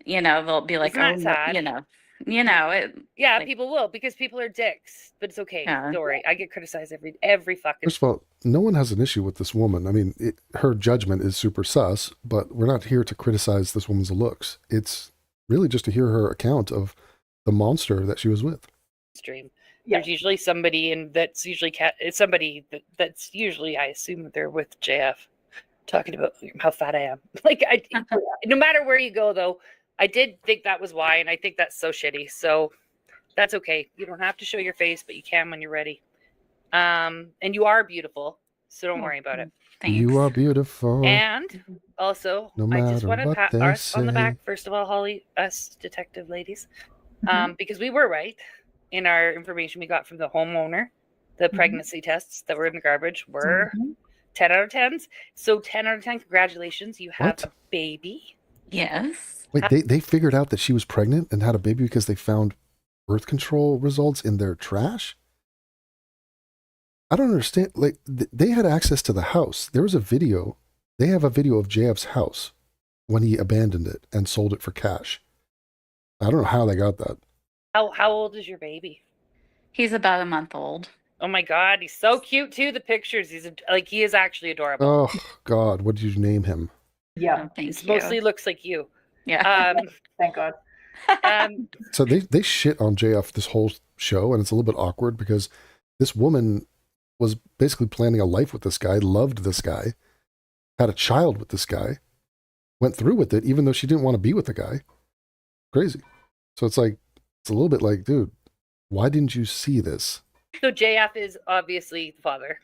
[SPEAKER 10] they'll be like,
[SPEAKER 9] Isn't that
[SPEAKER 10] "Oh,
[SPEAKER 9] sad?
[SPEAKER 10] it."
[SPEAKER 9] Yeah,
[SPEAKER 10] like,
[SPEAKER 9] people will, because people are dicks, but it's okay.
[SPEAKER 10] Yeah.
[SPEAKER 9] Don't worry. I get criticized every fucking.
[SPEAKER 1] First of all, no one has an issue with this woman. I mean, her judgment is super sus, but we're not here to criticize this woman's looks. It's really just to hear her account of the monster that she was with.
[SPEAKER 9] Stream.
[SPEAKER 11] Yeah.
[SPEAKER 9] There's usually somebody, and that's usually it's somebody that's usually, I assume, they're with JF, talking about how fat I am. Like, no matter where you go, though, I did think that was why, and I think that's so shitty. So that's okay. You don't have to show your face, but you can when you're ready. And you are beautiful, so don't worry about it.
[SPEAKER 10] Thanks.
[SPEAKER 1] You are beautiful.
[SPEAKER 9] And also,
[SPEAKER 1] No
[SPEAKER 9] I just want
[SPEAKER 1] matter
[SPEAKER 9] to
[SPEAKER 1] what
[SPEAKER 9] pat
[SPEAKER 1] they
[SPEAKER 9] us on the
[SPEAKER 1] say.
[SPEAKER 9] back, first of all, Holly, us detective ladies, because we were right in our information we got from the homeowner. The pregnancy tests that were in the garbage were 10 out of 10s. So 10 out of 10, congratulations. You have
[SPEAKER 1] What?
[SPEAKER 9] a baby.
[SPEAKER 10] Yes.
[SPEAKER 1] Wait, they figured out that she was pregnant and had a baby because they found birth control results in their trash? I don't understand. Like, they had access to the house. There was a video. They have a video of JF's house when he abandoned it and sold it for cash. I don't know how they got that.
[SPEAKER 9] How old is your baby?
[SPEAKER 10] He's about a month old.
[SPEAKER 9] Oh my God, he's so cute too. The pictures, he is actually adorable.
[SPEAKER 1] Oh, God, what did you name him?
[SPEAKER 11] Yeah.
[SPEAKER 10] Thank
[SPEAKER 9] He
[SPEAKER 10] you.
[SPEAKER 9] mostly looks like you.
[SPEAKER 10] Yeah.
[SPEAKER 11] Thank God.
[SPEAKER 1] So they shit on JF this whole show, and it's a little bit awkward because this woman was basically planning a life with this guy, loved this guy, had a child with this guy, went through with it, even though she didn't want to be with the guy. Crazy. So it's a little bit like, dude, why didn't you see this?
[SPEAKER 9] So JF is obviously the father.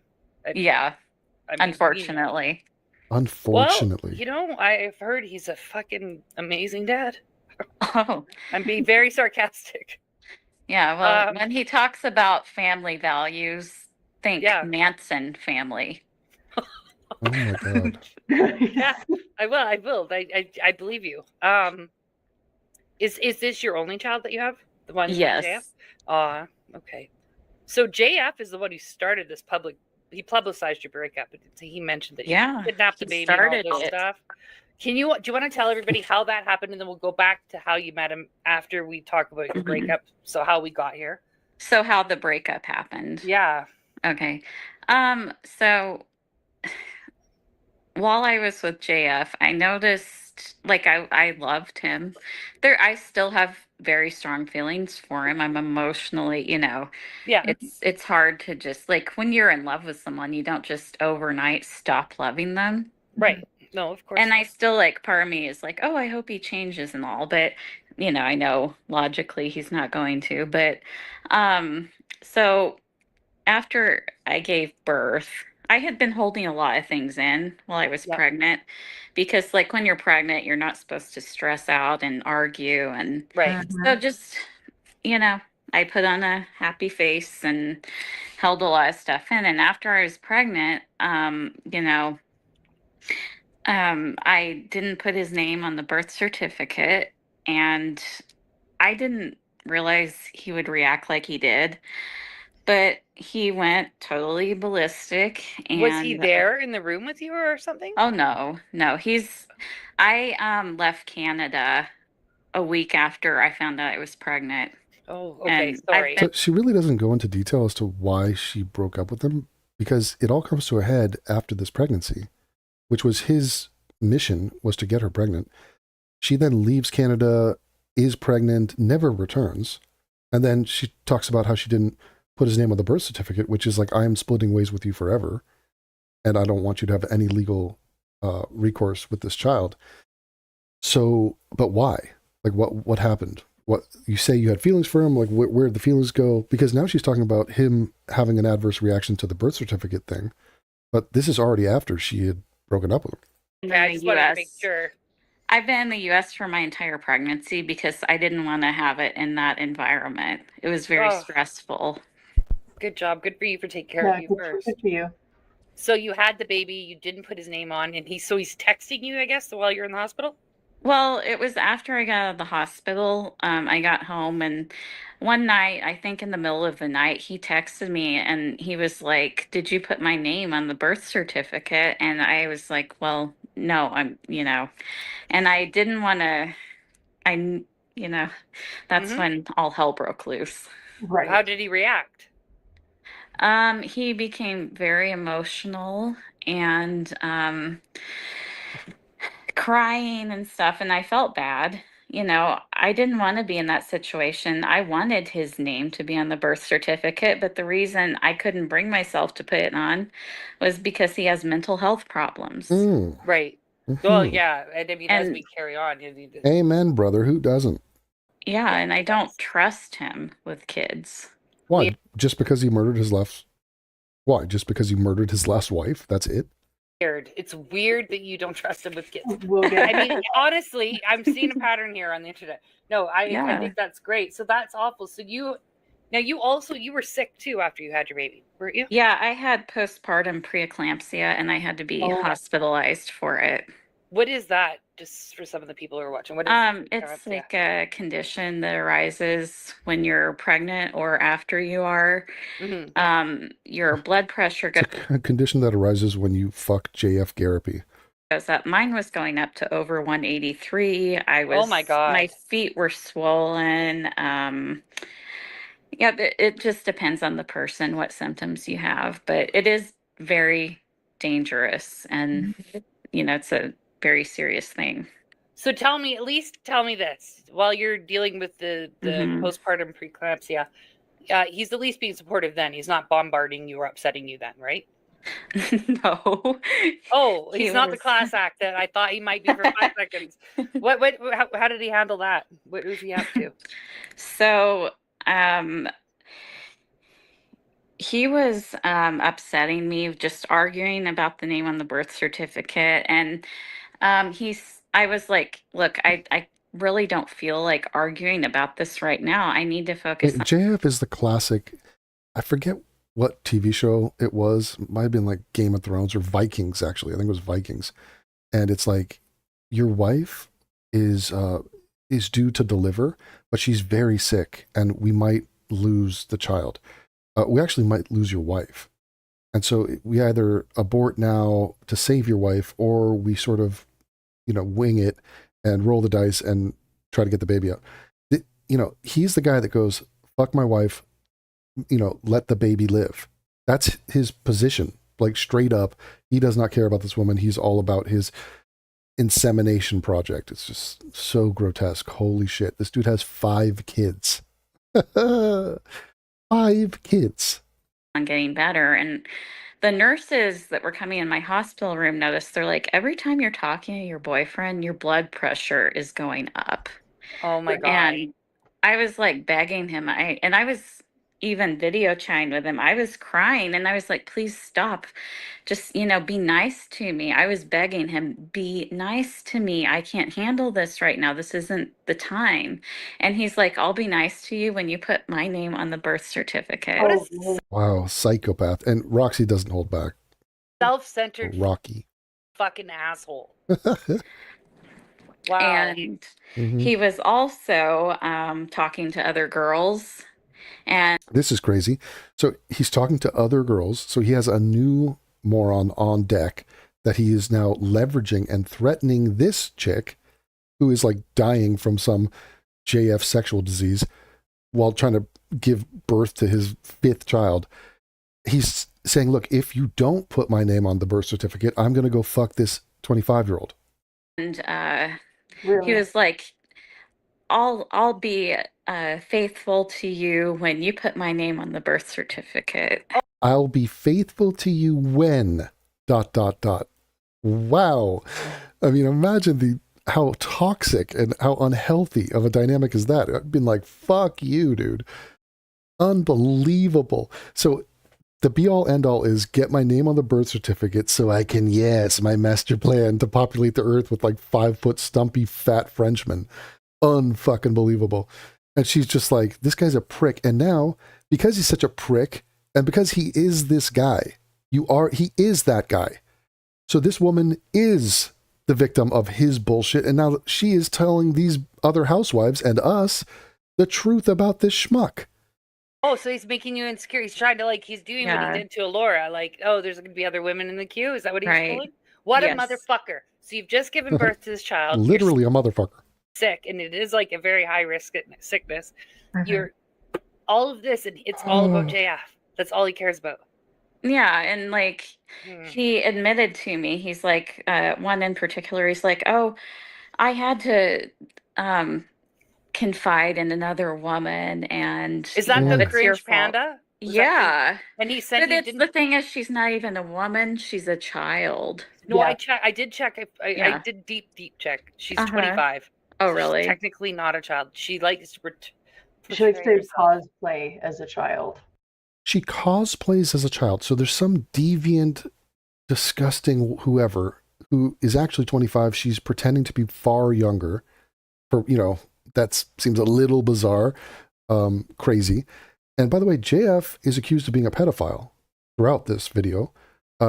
[SPEAKER 10] Yeah.
[SPEAKER 9] I mean,
[SPEAKER 10] Unfortunately.
[SPEAKER 1] Unfortunately.
[SPEAKER 9] Well, I've heard he's a fucking amazing dad.
[SPEAKER 10] Oh.
[SPEAKER 9] I'm being very sarcastic.
[SPEAKER 10] Yeah. Well, when he talks about family values, think Manson family.
[SPEAKER 1] Oh my God.
[SPEAKER 9] Yeah, I will. I believe you. Is this your only child that you have? The one?
[SPEAKER 10] Yes.
[SPEAKER 9] JF? Okay. So JF is the one who started this he publicized your breakup. He mentioned that he kidnapped the baby and all this stuff. Do you want to tell everybody how that happened, and then we'll go back to how you met him after we talk about your breakup, so how we got here?
[SPEAKER 10] So how the breakup happened.
[SPEAKER 9] Yeah.
[SPEAKER 10] Okay. So while I was with JF, I noticed, like, I loved him. I still have very strong feelings for him. I'm emotionally,
[SPEAKER 9] Yeah.
[SPEAKER 10] It's hard to just, like, when you're in love with someone, you don't just overnight stop loving them.
[SPEAKER 9] Right. No, of course.
[SPEAKER 10] And I still, like, part of me is like, oh, I hope he changes and all, but I know logically he's not going to. But so after I gave birth, I had been holding a lot of things in while I was pregnant, because, like, when you're pregnant, you're not supposed to stress out and argue. And so just, I put on a happy face and held a lot of stuff in. And after I was pregnant, I didn't put his name on the birth certificate, and I didn't realize he would react like he did. But he went totally ballistic. And
[SPEAKER 9] was he there in the room with you or something?
[SPEAKER 10] Oh, no. I left Canada a week after I found out I was pregnant.
[SPEAKER 9] Oh, okay.
[SPEAKER 10] And
[SPEAKER 9] Sorry.
[SPEAKER 1] So she really doesn't go into detail as to why she broke up with him, because it all comes to a head after this pregnancy, which was his mission, was to get her pregnant. She then leaves Canada, is pregnant, never returns. And then she talks about how she didn't put his name on the birth certificate, which is like, I am splitting ways with you forever, and I don't want you to have any legal recourse with this child. So, but why? Like, what happened? What you say you had feelings for him? Like, where'd the feelings go? Because now she's talking about him having an adverse reaction to the birth certificate thing, but this is already after she had broken up with him.
[SPEAKER 10] In
[SPEAKER 9] Okay, I
[SPEAKER 10] the
[SPEAKER 9] just wanted to
[SPEAKER 10] US.
[SPEAKER 9] make sure.
[SPEAKER 10] I've been in the US for my entire pregnancy because I didn't want to have it in that environment. It was very
[SPEAKER 9] Oh.
[SPEAKER 10] stressful.
[SPEAKER 9] Good job. Good for you for taking care of you first.
[SPEAKER 11] Good for you.
[SPEAKER 9] So you had the baby, you didn't put his name on, and he's texting you, I guess, while you're in the hospital?
[SPEAKER 10] Well, it was after I got out of the hospital. I got home, and one night, I think in the middle of the night, he texted me and he was like, "Did you put my name on the birth certificate?" And I was like, "Well, no, and I didn't want to, that's when all hell broke loose.
[SPEAKER 11] Right.
[SPEAKER 9] How did he react?
[SPEAKER 10] He became very emotional and crying and stuff, and I felt bad. I didn't want to be in that situation. I wanted his name to be on the birth certificate, but the reason I couldn't bring myself to put it on was because he has mental health problems.
[SPEAKER 9] Right. Well, yeah, and I mean, as we carry on,
[SPEAKER 1] Amen, brother. Who doesn't?
[SPEAKER 10] Yeah, and I don't trust him with kids.
[SPEAKER 1] Why? Just because he murdered his last? Why? Just because he murdered his last wife? That's it?
[SPEAKER 9] Weird. It's weird that you don't trust him with kids. I mean, honestly, I'm seeing a pattern here on the internet. No, I think that's great. So that's awful. So you were sick too after you had your baby, weren't you?
[SPEAKER 10] Yeah, I had postpartum preeclampsia and I had to be hospitalized for it.
[SPEAKER 9] What is that? Just for some of the people who are watching, what is
[SPEAKER 10] it's like a condition that arises when you're pregnant or after you are. Your blood pressure goes
[SPEAKER 1] A condition that arises when you fuck JF Garrity.
[SPEAKER 10] up. Mine was going up to over 183.
[SPEAKER 9] Oh my God.
[SPEAKER 10] My feet were swollen. Yeah, it just depends on the person what symptoms you have, but it is very dangerous and it's a very serious thing.
[SPEAKER 9] So at least tell me this, while you're dealing with the postpartum preeclampsia, he's at least being supportive then. He's not bombarding you or upsetting you then, right?
[SPEAKER 10] No.
[SPEAKER 9] Oh, he's not the class act that I thought he might be for 5 seconds. How did he handle that? What was he up to?
[SPEAKER 10] So, he was upsetting me, just arguing about the name on the birth certificate. And I was like, look, I really don't feel like arguing about this right now. I need to focus on
[SPEAKER 1] JF is the classic, I forget what TV show it was. It might have been like Game of Thrones or Vikings, actually. I think it was Vikings. And it's like, your wife is due to deliver, but she's very sick and we might lose the child. We actually might lose your wife. And so we either abort now to save your wife, or we sort of, wing it and roll the dice and try to get the baby out. He's the guy that goes, fuck my wife, let the baby live. That's his position. Like, straight up, he does not care about this woman. He's all about his insemination project. It's just so grotesque. Holy shit. This dude has 5 kids. 5 kids.
[SPEAKER 10] On getting better. And the nurses that were coming in my hospital room noticed, they're like, every time you're talking to your boyfriend, your blood pressure is going up.
[SPEAKER 9] Oh my God.
[SPEAKER 10] And I was like begging him. I was even video chatting with him. I was crying and I was like, please stop. Just, be nice to me. I was begging him, be nice to me. I can't handle this right now. This isn't the time. And he's like, I'll be nice to you when you put my name on the birth certificate.
[SPEAKER 1] Wow, psychopath. And Roxy doesn't hold back.
[SPEAKER 9] Self-centered
[SPEAKER 1] Rocky.
[SPEAKER 9] fucking asshole. Wow.
[SPEAKER 10] And he was also talking to other girls. And
[SPEAKER 1] this is crazy. So he's talking to other girls. So he has a new moron on deck that he is now leveraging and threatening this chick who is like dying from some JF sexual disease while trying to give birth to his 5th child. He's saying, look, if you don't put my name on the birth certificate, I'm going to go fuck this 25-year-old.
[SPEAKER 10] And he was like, I'll be faithful to you when you put my name on the birth certificate.
[SPEAKER 1] I'll be faithful to you when ... Wow. I mean, imagine how toxic and how unhealthy of a dynamic is that? I've been like, fuck you, dude. Unbelievable. So the be all end all is get my name on the birth certificate so I can, yes, my master plan to populate the earth with like 5 foot stumpy fat Frenchmen. Unfucking believable. And she's just like, this guy's a prick. And now, because he's such a prick, and because he is this guy, he is that guy. So this woman is the victim of his bullshit. And now she is telling these other housewives and us the truth about this schmuck.
[SPEAKER 9] Oh, so he's making you insecure. He's trying to he's doing what he did to Alora. Like, oh, there's going to be other women in the queue. Is that what he's pulling? What a motherfucker. So you've just given birth to this child.
[SPEAKER 1] Literally a motherfucker.
[SPEAKER 9] Sick, and it is like a very high risk sickness. You're all of this, and it's all about JF. That's all he cares about.
[SPEAKER 10] Yeah, and he admitted to me, he's like, one in particular, he's like, oh, I had to confide in another woman, and
[SPEAKER 9] is that the
[SPEAKER 10] it's your
[SPEAKER 9] cringe
[SPEAKER 10] fault.
[SPEAKER 9] Panda?
[SPEAKER 10] Yeah.
[SPEAKER 9] And he said
[SPEAKER 10] but the thing is, she's not even a woman, she's a child.
[SPEAKER 9] No, I did check. I did deep check. She's 25.
[SPEAKER 10] Oh,
[SPEAKER 9] so
[SPEAKER 10] really?
[SPEAKER 9] She's technically not a child. She likes to
[SPEAKER 11] She likes to cosplay as a child.
[SPEAKER 1] She cosplays as a child. So there's some deviant, disgusting whoever who is actually 25. She's pretending to be far younger. That seems a little bizarre, crazy. And by the way, JF is accused of being a pedophile throughout this video.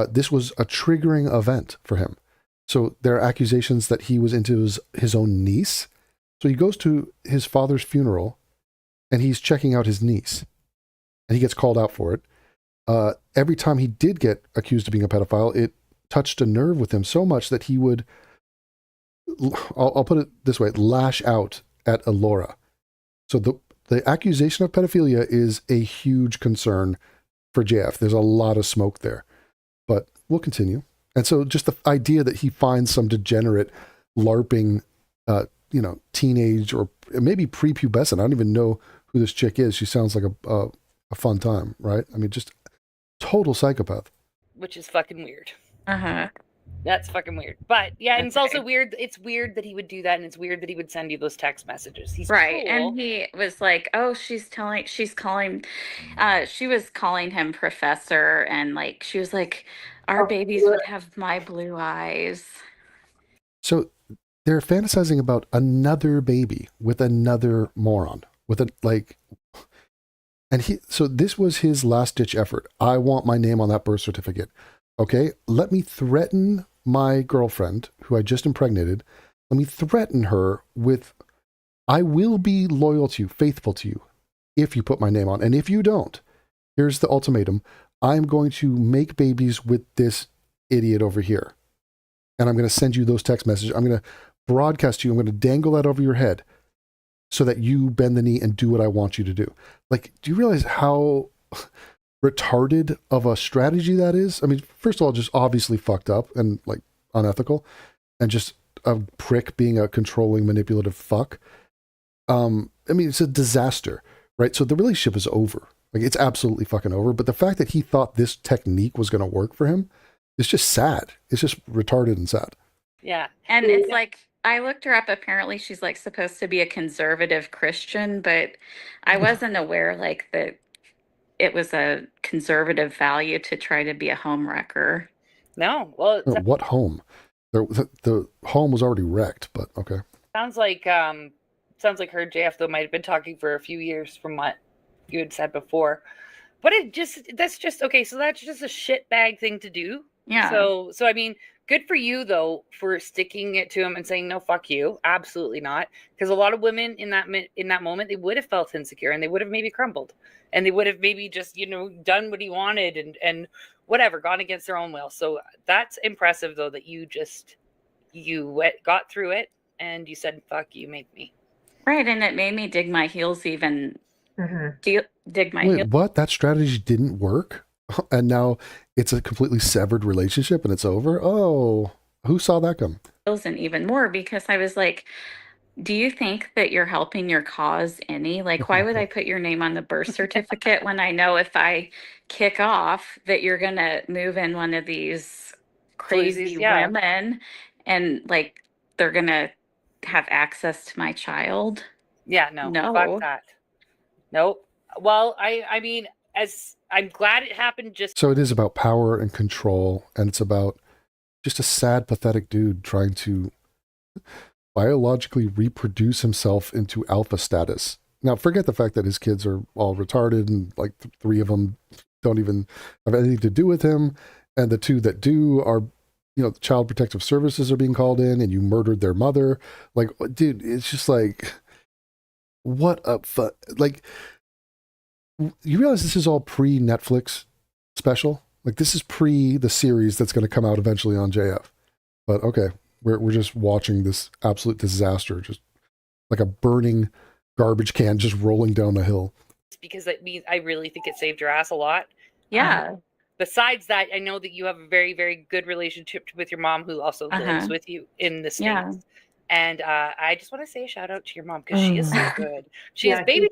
[SPEAKER 1] This was a triggering event for him. So there are accusations that he was into his own niece. So he goes to his father's funeral and he's checking out his niece. And he gets called out for it. Every time he did get accused of being a pedophile, it touched a nerve with him so much that he would, I'll put it this way, lash out at Alora. So the accusation of pedophilia is a huge concern for JF. There's a lot of smoke there. But we'll continue. And so just the idea that he finds some degenerate LARPing, teenage or maybe prepubescent. I don't even know who this chick is. She sounds like a fun time, right? I mean, just total psychopath.
[SPEAKER 9] Which is fucking weird.
[SPEAKER 10] Uh-huh.
[SPEAKER 9] That's fucking weird. But yeah, and it's also weird. It's weird that he would do that, and it's weird that he would send you those text messages. He's
[SPEAKER 10] right.
[SPEAKER 9] cool.
[SPEAKER 10] And he was like, oh, she was calling him professor, and she was like, our babies would have my blue eyes.
[SPEAKER 1] So they're fantasizing about another baby with another moron so this was his last ditch effort. I want my name on that birth certificate. Okay, let me threaten my girlfriend, who I just impregnated. Let me threaten her with, I will be loyal to you, faithful to you, if you put my name on. And if you don't, here's the ultimatum. I'm going to make babies with this idiot over here. And I'm going to send you those text messages. I'm going to broadcast you. I'm going to dangle that over your head so that you bend the knee and do what I want you to do. Do you realize how retarded of a strategy that is? I mean, first of all, just obviously fucked up and unethical, and just a prick being a controlling, manipulative fuck. I mean, it's a disaster, right? So the relationship is over. It's absolutely fucking over. But the fact that he thought this technique was going to work for him is just sad. It's just retarded and sad.
[SPEAKER 9] Yeah.
[SPEAKER 10] And it's I looked her up. Apparently she's supposed to be a conservative Christian, but I wasn't aware that it was a conservative value to try to be a home wrecker.
[SPEAKER 9] No. Well,
[SPEAKER 1] what home? The home was already wrecked, but okay.
[SPEAKER 9] Sounds like her JF though might have been talking for a few years from what you had said before. But that's just okay, so that's just a shitbag thing to do.
[SPEAKER 10] Yeah.
[SPEAKER 9] So I mean, good for you though for sticking it to him and saying no, fuck you, absolutely not. Because a lot of women in that moment, they would have felt insecure and they would have maybe crumbled, and they would have maybe just done what he wanted and whatever, gone against their own will. So that's impressive though that you got through it and you said fuck you, make me.
[SPEAKER 10] Right, and it made me dig my heels even. Dig my
[SPEAKER 1] Wait,
[SPEAKER 10] heels.
[SPEAKER 1] what? That strategy didn't work? And now it's a completely severed relationship and it's over? Oh, who saw that come?
[SPEAKER 10] And even more, because I was like, do you think that you're helping your cause any? Why would I put your name on the birth certificate when I know if I kick off that you're going to move in one of these crazy women and they're going to have access to my child.
[SPEAKER 9] Yeah, no.
[SPEAKER 10] No.
[SPEAKER 9] Fuck that. Nope. Well, I mean, as I'm glad it happened just
[SPEAKER 1] So it is about power and control, and it's about just a sad, pathetic dude trying to biologically reproduce himself into alpha status. Now, forget the fact that his kids are all retarded and like three of them don't even have anything to do with him, and the two that do are, you know, Child Protective Services are being called in, and you murdered their mother. Like, dude, it's just like, what a like. You realize this is all pre-Netflix special? Like, this is pre the series that's going to come out eventually on JF. But okay, we're just watching this absolute disaster, just like a burning garbage can just rolling down a hill.
[SPEAKER 9] because it means I really think it saved your ass a lot.
[SPEAKER 10] Yeah.
[SPEAKER 9] Besides that, I know that you have a very, very good relationship with your mom, who also lives with you in the States.
[SPEAKER 10] Yeah.
[SPEAKER 9] And I just want to say a shout out to your mom, because she is so good. She is baby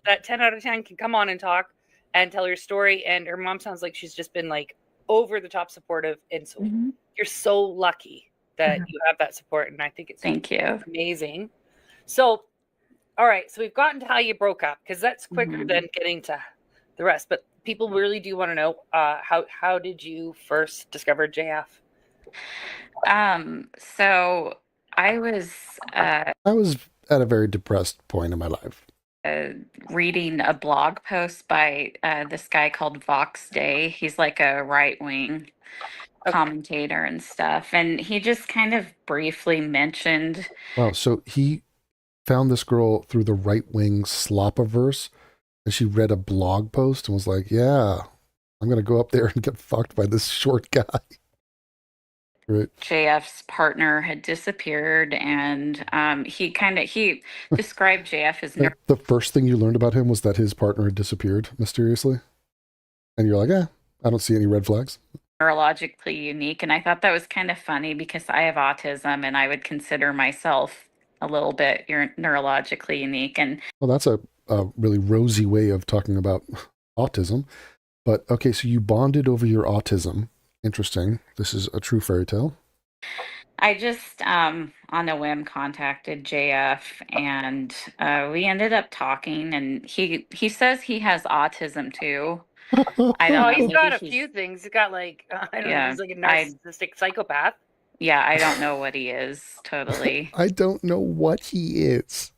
[SPEAKER 9] that 10 out of 10 can come on and talk and tell her story. And her mom sounds like she's just been like over the top supportive. And so you're so lucky that you have that support. And I think it's
[SPEAKER 10] Thank you.
[SPEAKER 9] amazing. So, all right. So we've gotten to how you broke up, because that's quicker than getting to the rest. But people really do want to know, how did you first discover JF?
[SPEAKER 10] So I was
[SPEAKER 1] at a very depressed point in my life.
[SPEAKER 10] Reading a blog post by this guy called Vox Day. He's like a right-wing commentator and stuff. And he just kind of briefly mentioned...
[SPEAKER 1] Wow, so he found this girl through the right-wing slopaverse, and she read a blog post and was like, yeah, I'm going to go up there and get fucked by this short guy. Right.
[SPEAKER 10] JF's partner had disappeared, and he described JF as
[SPEAKER 1] The first thing you learned about him was that his partner had disappeared mysteriously, and you're like, I don't see any red flags.
[SPEAKER 10] Neurologically unique, and I thought that was kind of funny because I have autism, and I would consider myself a little bit neurologically unique. And
[SPEAKER 1] well, that's a really rosy way of talking about autism. But okay, so you bonded over your autism. Interesting. This is a true fairy tale.
[SPEAKER 10] I just, on a whim, contacted JF, and we ended up talking, and he says he has autism too. I don't know.
[SPEAKER 9] He's got a few things. He's got like, I don't know, he's like a narcissistic psychopath.
[SPEAKER 10] Yeah, I don't know what he is, totally.
[SPEAKER 1] I don't know what he is.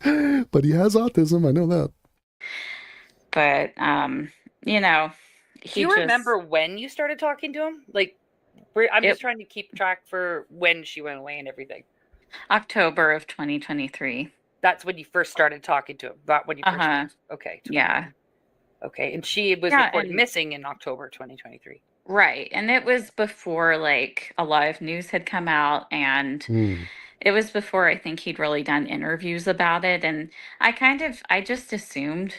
[SPEAKER 1] But he has autism, I know that.
[SPEAKER 10] But, you know...
[SPEAKER 9] Do you remember when you started talking to him? Like, I'm just trying to keep track for when she went away and everything.
[SPEAKER 10] October of 2023.
[SPEAKER 9] That's when you first started talking to him. Not when you first. Okay.
[SPEAKER 10] Yeah.
[SPEAKER 9] Okay, and she was reported missing in October 2023.
[SPEAKER 10] Right, and it was before like a lot of news had come out, and it was before I think he'd really done interviews about it, and I just assumed.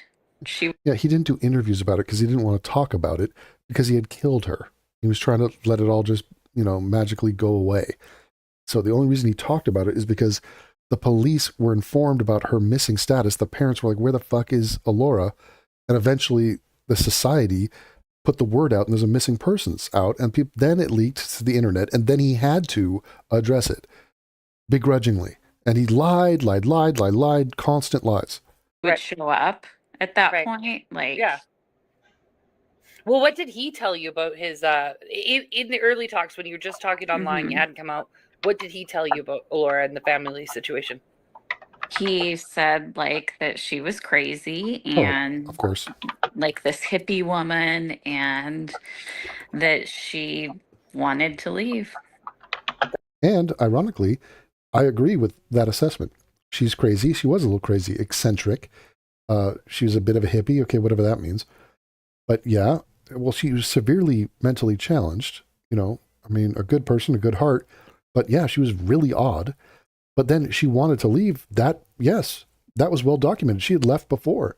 [SPEAKER 1] Yeah, he didn't do interviews about it because he didn't want to talk about it because he had killed her. He was trying to let it all just, magically go away. So the only reason he talked about it is because the police were informed about her missing status. The parents were like, where the fuck is Alora? And eventually the society put the word out and there's a missing persons out, and then it leaked to the internet, and then he had to address it begrudgingly. And he lied, constant lies.
[SPEAKER 10] Would show up at that point, like,
[SPEAKER 9] yeah. Well, what did he tell you about his in the early talks when you were just talking online, you hadn't come out? What did he tell you about Alora and the family situation?
[SPEAKER 10] He said like that she was crazy and
[SPEAKER 1] of course,
[SPEAKER 10] like this hippie woman, and that she wanted to leave.
[SPEAKER 1] And ironically, I agree with that assessment. She's crazy. She was a little crazy, eccentric. She was a bit of a hippie. Okay, whatever that means. But yeah, well, she was severely mentally challenged. A good person, a good heart. But yeah, she was really odd. But then she wanted to leave. That was well documented. She had left before.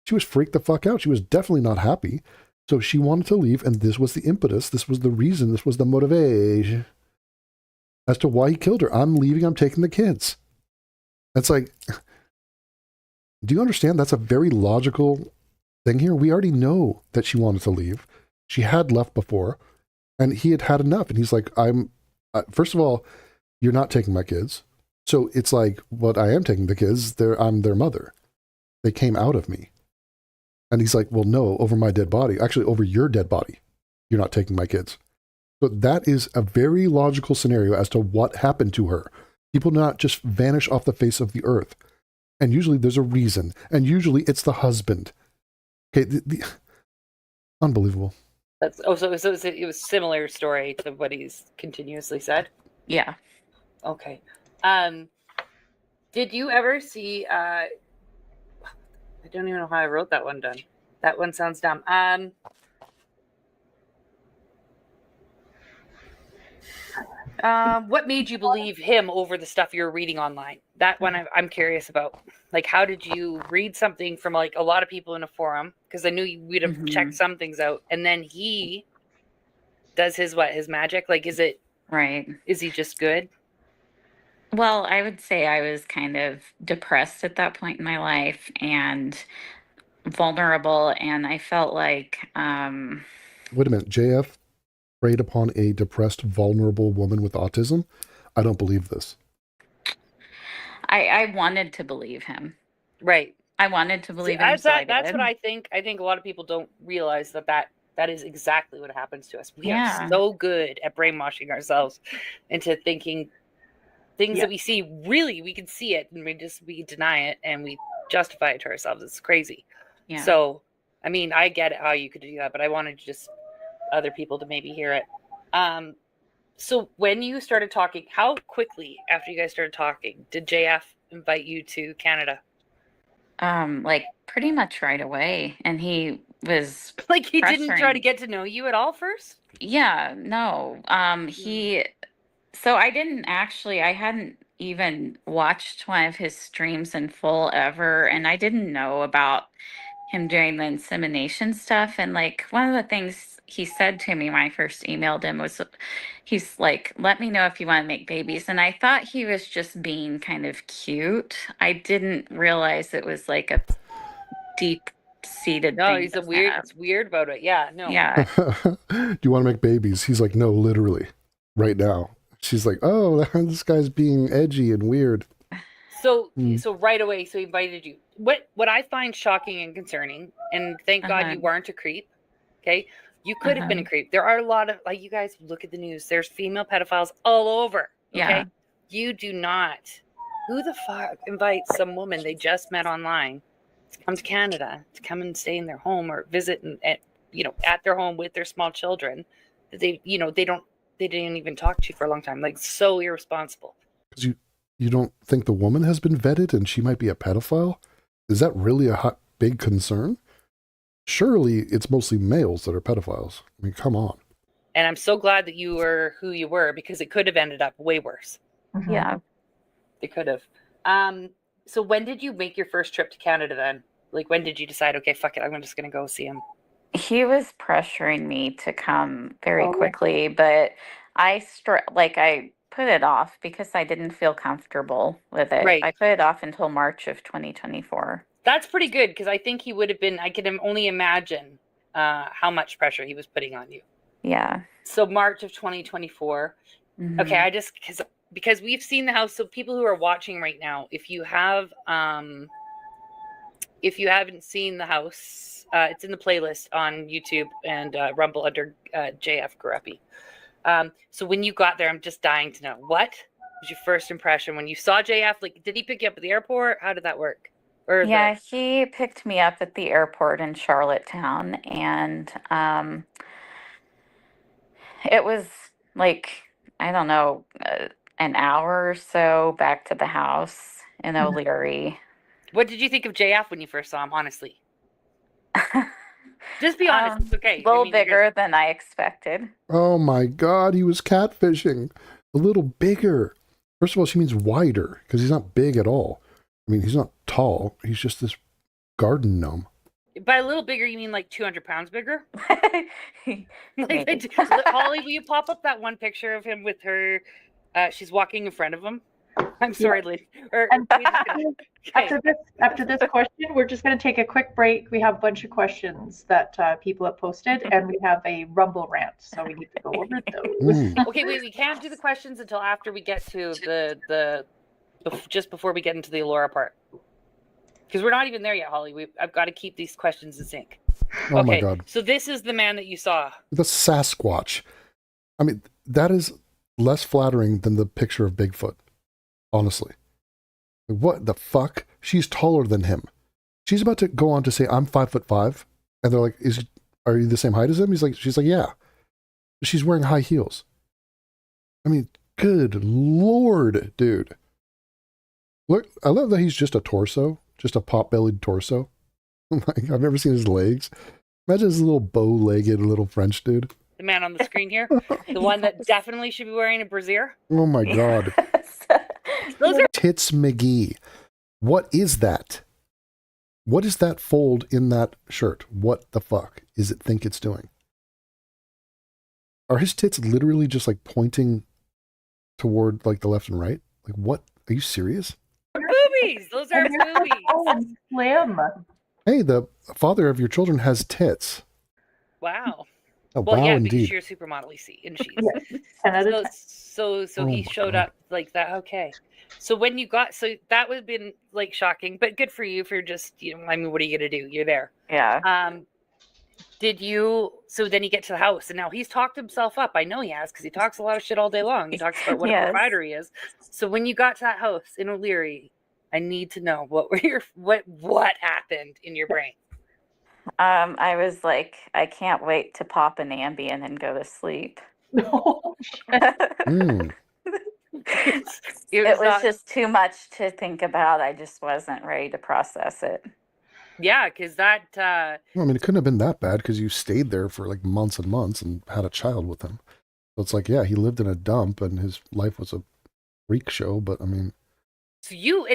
[SPEAKER 1] She was freaked the fuck out. She was definitely not happy. So she wanted to leave, and this was the impetus. This was the reason. This was the motivation as to why he killed her. I'm leaving. I'm taking the kids. That's like... Do you understand? That's a very logical thing here. We already know that she wanted to leave. She had left before, and he had had enough. And he's like, first of all, you're not taking my kids. So it's like, what I am taking the kids, I'm their mother. They came out of me. And he's like, well, no, over my dead body. Actually, over your dead body. You're not taking my kids. So that is a very logical scenario as to what happened to her. People do not just vanish off the face of the earth. And usually there's a reason. And usually it's the husband. Okay, unbelievable.
[SPEAKER 9] So it was a similar story to what he's continuously said?
[SPEAKER 10] Yeah.
[SPEAKER 9] Okay. Did you ever see, I don't even know how I wrote that one down. That one sounds dumb. What made you believe him over the stuff you're reading online? That one I'm curious about. Like, how did you read something from like a lot of people in a forum? Because I knew you would have checked some things out, and then he does his magic. Like, is it
[SPEAKER 10] right?
[SPEAKER 9] Is he just good?
[SPEAKER 10] Well, I would say I was kind of depressed at that point in my life and vulnerable, and I felt like
[SPEAKER 1] Wait a minute, JF preyed upon a depressed, vulnerable woman with autism? I don't believe this.
[SPEAKER 10] I wanted to believe him.
[SPEAKER 9] Right.
[SPEAKER 10] I wanted to believe him.
[SPEAKER 9] That's what I think. I think a lot of people don't realize that is exactly what happens to us. We are so good at brainwashing ourselves into thinking things that we see. Really, we can see it and we deny it and we justify it to ourselves. It's crazy.
[SPEAKER 10] Yeah.
[SPEAKER 9] So, I mean, I get how you could do that, but I wanted just other people to maybe hear it. So when you started talking, how quickly after you guys started talking did JF invite you to Canada?
[SPEAKER 10] Like pretty much right away. And he was
[SPEAKER 9] like he didn't try to get to know you at all first?
[SPEAKER 10] Yeah, no. So I hadn't even watched one of his streams in full ever, and I didn't know about him doing the insemination stuff. And like one of the things he said to me when I first emailed him was, he's like, let me know if you want to make babies. And I thought he was just being kind of cute. I didn't realize it was like a deep-seated thing.
[SPEAKER 9] No, it's weird about it. Yeah, no.
[SPEAKER 10] Yeah.
[SPEAKER 1] Do you want to make babies? He's like, no, literally, right now. She's like, oh, this guy's being edgy and weird.
[SPEAKER 9] So right away, so he invited you. What I find shocking and concerning, and thank God you weren't a creep, okay? You could have been a creep. There are a lot of, like, you guys look at the news. There's female pedophiles all over, okay?
[SPEAKER 10] Yeah.
[SPEAKER 9] You do not. Who the fuck invites some woman they just met online to come to Canada, to come and stay in their home or visit at their home with their small children that they didn't even talk to you for a long time. Like, so irresponsible.
[SPEAKER 1] Because you don't think the woman has been vetted and she might be a pedophile? Is that really a big concern? Surely it's mostly males that are pedophiles. I mean, come on.
[SPEAKER 9] And I'm so glad that you were who you were, because it could have ended up way worse.
[SPEAKER 11] Mm-hmm.
[SPEAKER 10] Yeah.
[SPEAKER 9] It could have. So when did you make your first trip to Canada then? Like, when did you decide, okay, fuck it, I'm just going to go see him?
[SPEAKER 10] He was pressuring me to come very quickly, but I put it off because I didn't feel comfortable with it.
[SPEAKER 9] Right.
[SPEAKER 10] I put it off until March of 2024.
[SPEAKER 9] That's pretty good, because I think he would have been, I can only imagine how much pressure he was putting on you.
[SPEAKER 10] Yeah.
[SPEAKER 9] So March of 2024.
[SPEAKER 10] Mm-hmm.
[SPEAKER 9] Okay, because we've seen the house. So people who are watching right now, if you haven't seen the house, it's in the playlist on YouTube and Rumble under JF Garepi. So when you got there, I'm just dying to know, what was your first impression when you saw JF? Like, did he pick you up at the airport? How did that work?
[SPEAKER 10] He picked me up at the airport in Charlottetown, and it was like, I don't know, an hour or so back to the house in O'Leary.
[SPEAKER 9] What did you think of JF when you first saw him, honestly? Just be honest. It's okay.
[SPEAKER 10] A little bigger than I expected.
[SPEAKER 1] Oh my God, he was catfishing. A little bigger. First of all, she means wider, because he's not big at all. I mean, he's not tall. He's just this garden gnome.
[SPEAKER 9] By a little bigger, you mean like 200 pounds bigger? Holly, will you pop up that one picture of him with her? She's walking in front of him. I'm sorry, Lee.
[SPEAKER 11] After this question, we're just going to take a quick break. We have a bunch of questions that people have posted, and we have a Rumble rant, so we need to go over those.
[SPEAKER 9] Okay, wait. We can't do the questions until after we get to the just before we get into the Allura part. Because we're not even there yet, Holly. I've got to keep these questions in sync.
[SPEAKER 1] Oh my God.
[SPEAKER 9] So this is the man that you saw.
[SPEAKER 1] The Sasquatch. I mean, that is less flattering than the picture of Bigfoot. Honestly. What the fuck? She's taller than him. She's about to go on to say, I'm 5'5", and they're like, are you the same height as him? She's like, yeah. She's wearing high heels. I mean, good Lord, dude. Look, I love that he's just a torso, just a pot-bellied torso. Like, I've never seen his legs. Imagine this little bow-legged little French dude.
[SPEAKER 9] The man on the screen here, the one that definitely should be wearing a brassiere.
[SPEAKER 1] Oh my God.
[SPEAKER 9] Those are
[SPEAKER 1] Tits McGee. What is that? What is that fold in that shirt? What the fuck is it think it's doing? Are his tits literally just like pointing toward like the left and right? Like what? Are you serious?
[SPEAKER 9] boobies. Those are boobies.
[SPEAKER 11] Slim.
[SPEAKER 1] Hey, the father of your children has tits.
[SPEAKER 9] Wow.
[SPEAKER 1] Oh,
[SPEAKER 9] Well,
[SPEAKER 1] wow,
[SPEAKER 9] yeah,
[SPEAKER 1] indeed.
[SPEAKER 9] because you're supermodel see, and she's
[SPEAKER 11] 10 out of 10.
[SPEAKER 9] so
[SPEAKER 1] Oh
[SPEAKER 9] he
[SPEAKER 1] my
[SPEAKER 9] showed
[SPEAKER 1] God.
[SPEAKER 9] up like that. Okay, so when you got that would have been like shocking, but good for you for just I mean, what are you gonna do? You're there.
[SPEAKER 10] Yeah.
[SPEAKER 9] Did you? So then you get to the house, and now he's talked himself up. I know he has because he talks a lot of shit all day long. He talks about what a
[SPEAKER 10] Yes.
[SPEAKER 9] provider he is. So when you got to that house in O'Leary, I need to know what happened in your brain.
[SPEAKER 10] I was like, I can't wait to pop an Ambien and go to sleep.
[SPEAKER 1] Mm.
[SPEAKER 10] It was
[SPEAKER 9] not-
[SPEAKER 10] just too much to think about. I just wasn't ready to process it.
[SPEAKER 9] Yeah, because that.
[SPEAKER 1] Well, I mean, it couldn't have been that bad because you stayed there for like months and months and had a child with him. So it's like, yeah, he lived in a dump and his life was a freak show, but I mean,
[SPEAKER 9] So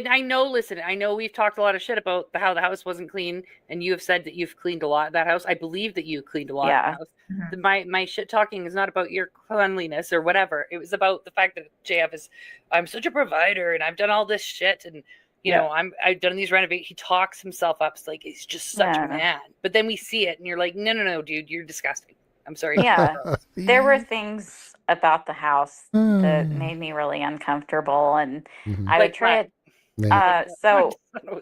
[SPEAKER 9] I know, listen, I know we've talked a lot of shit about how the house wasn't clean, and you have said that you've cleaned a lot of that house. I believe that you cleaned a lot of the house. My shit talking is not about your cleanliness or whatever. It was about the fact that JF is, I'm such a provider and I've done all this shit and I've done these renovations. He talks himself up. It's like he's just such a man. But then we see it and you're like, no, dude, you're disgusting. I'm sorry.
[SPEAKER 10] Yeah. There were things about the house that made me really uncomfortable, and I would try it. So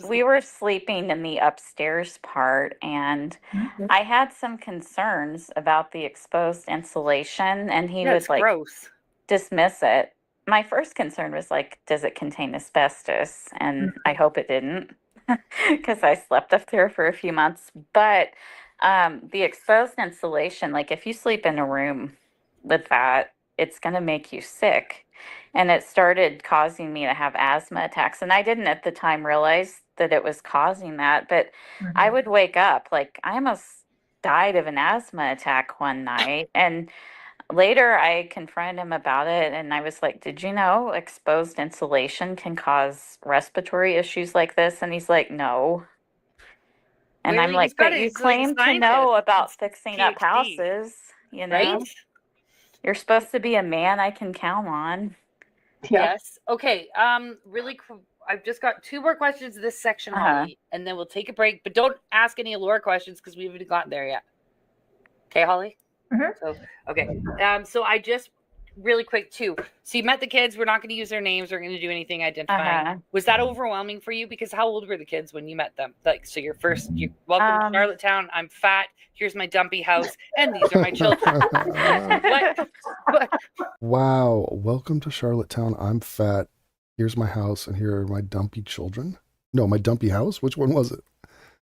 [SPEAKER 10] we were sleeping in the upstairs part, and I had some concerns about the exposed insulation, and he would like
[SPEAKER 9] gross.
[SPEAKER 10] dismiss it. My first concern was like, does it contain asbestos? And I hope it didn't, because I slept up there for a few months. But the exposed insulation, like if you sleep in a room with that, it's going to make you sick. And it started causing me to have asthma attacks. And I didn't at the time realize that it was causing that. But I would wake up, like I almost died of an asthma attack one night. And later I confronted him about it. And I was like, did you know exposed insulation can cause respiratory issues like this? And he's like, no. And I'm like, but you claim to know about fixing up houses,
[SPEAKER 9] Right?
[SPEAKER 10] You're supposed to be a man I can count on.
[SPEAKER 9] Yes. Okay. Really, I've just got 2 more questions in this section, Holly, and then we'll take a break. But don't ask any Allura questions because we haven't gotten there yet. Okay, Holly. So okay. So I just really quick too. So you met the kids. We're not going to use their names. We're going to do anything identifying. Was that overwhelming for you? Because how old were the kids when you met them? Like, so you're welcome to Charlottetown. I'm fat. Here's my dumpy house, and these are my children. What?
[SPEAKER 1] Wow. Welcome to Charlottetown. I'm fat. Here's my house, and here are my dumpy children. No, my dumpy house. Which one was it?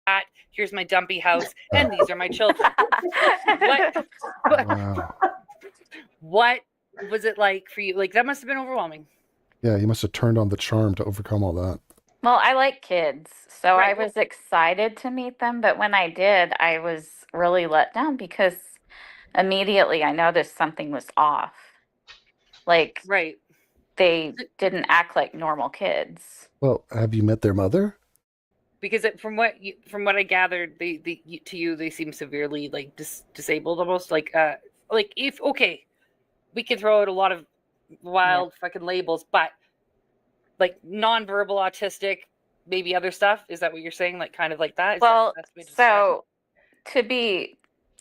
[SPEAKER 9] Fat. Here's my dumpy house, and these are my children. What?
[SPEAKER 1] Wow.
[SPEAKER 9] What was it like for you? Like, that must have been overwhelming.
[SPEAKER 1] Yeah, you must have turned on the charm to overcome all that.
[SPEAKER 10] Well, I like kids, so I was excited to meet them. But when I did, I was really let down because immediately I noticed something was off. Like, they didn't act like normal kids.
[SPEAKER 1] Well, have you met their mother?
[SPEAKER 9] Because from what I gathered, they seem severely like disabled almost. Like if we can throw out a lot of wild fucking labels, but like nonverbal autistic, maybe other stuff. Is that what you're saying? Like kind of like that?
[SPEAKER 10] Well, so to be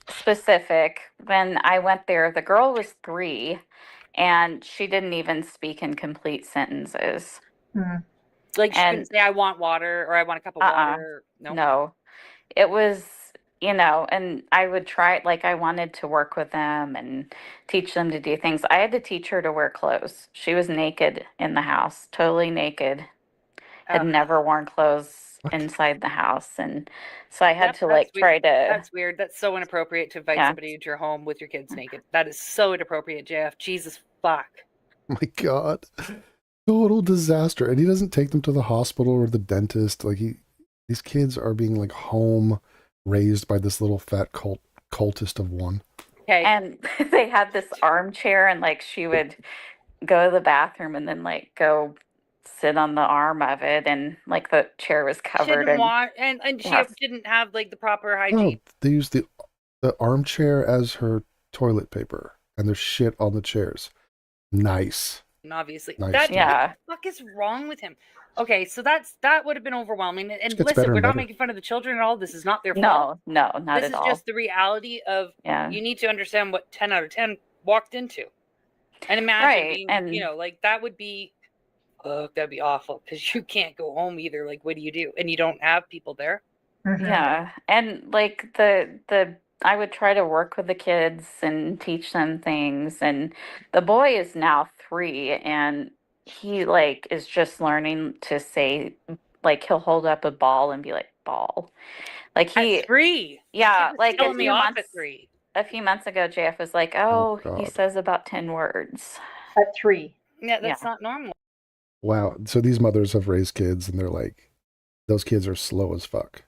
[SPEAKER 10] specific, when I went there, the girl was 3 and she didn't even speak in complete sentences.
[SPEAKER 9] Like she
[SPEAKER 10] And
[SPEAKER 9] couldn't say, I want water or I want a cup of water.
[SPEAKER 10] no, it was, and I would try, like, I wanted to work with them and teach them to do things. I had to teach her to wear clothes. She was naked in the house, totally naked, had never worn clothes inside the house. And so I had to, like, try to.
[SPEAKER 9] That's weird. That's so inappropriate to invite somebody into your home with your kids naked. That is so inappropriate, JF. Jesus fuck.
[SPEAKER 1] My God. Total disaster. And he doesn't take them to the hospital or the dentist. Like, these kids are being, like, home raised by this little fat cultist of one.
[SPEAKER 10] Okay. And they had this armchair, and, like, she would go to the bathroom and then, like, go sit on the arm of it, and, like, the chair was covered.
[SPEAKER 9] And she didn't have, like, the proper hygiene.
[SPEAKER 1] Oh, they used the armchair as her toilet paper, and there's shit on the chairs. Nice.
[SPEAKER 9] And obviously,
[SPEAKER 1] nice.
[SPEAKER 9] what the fuck is wrong with him? Okay, so that would have been overwhelming. And listen, we're not making fun of the children at all. This is not their fault.
[SPEAKER 10] No, not at all.
[SPEAKER 9] This is just the reality of you need to understand what 10 out of 10 walked into. And imagine being, like that would be, that'd be awful because you can't go home either. Like, what do you do? And you don't have people there.
[SPEAKER 11] Mm-hmm.
[SPEAKER 10] Yeah. And like I would try to work with the kids and teach them things. And the boy is now 3, and he like is just learning to say, like, he'll hold up a ball and be like, ball. Like
[SPEAKER 9] at 3.
[SPEAKER 10] Yeah. Like
[SPEAKER 9] a
[SPEAKER 10] few months ago, JF was like, he says about 10 words.
[SPEAKER 11] At 3.
[SPEAKER 9] Yeah, that's not normal.
[SPEAKER 1] Wow. So these mothers have raised kids, and they're like, those kids are slow as fuck.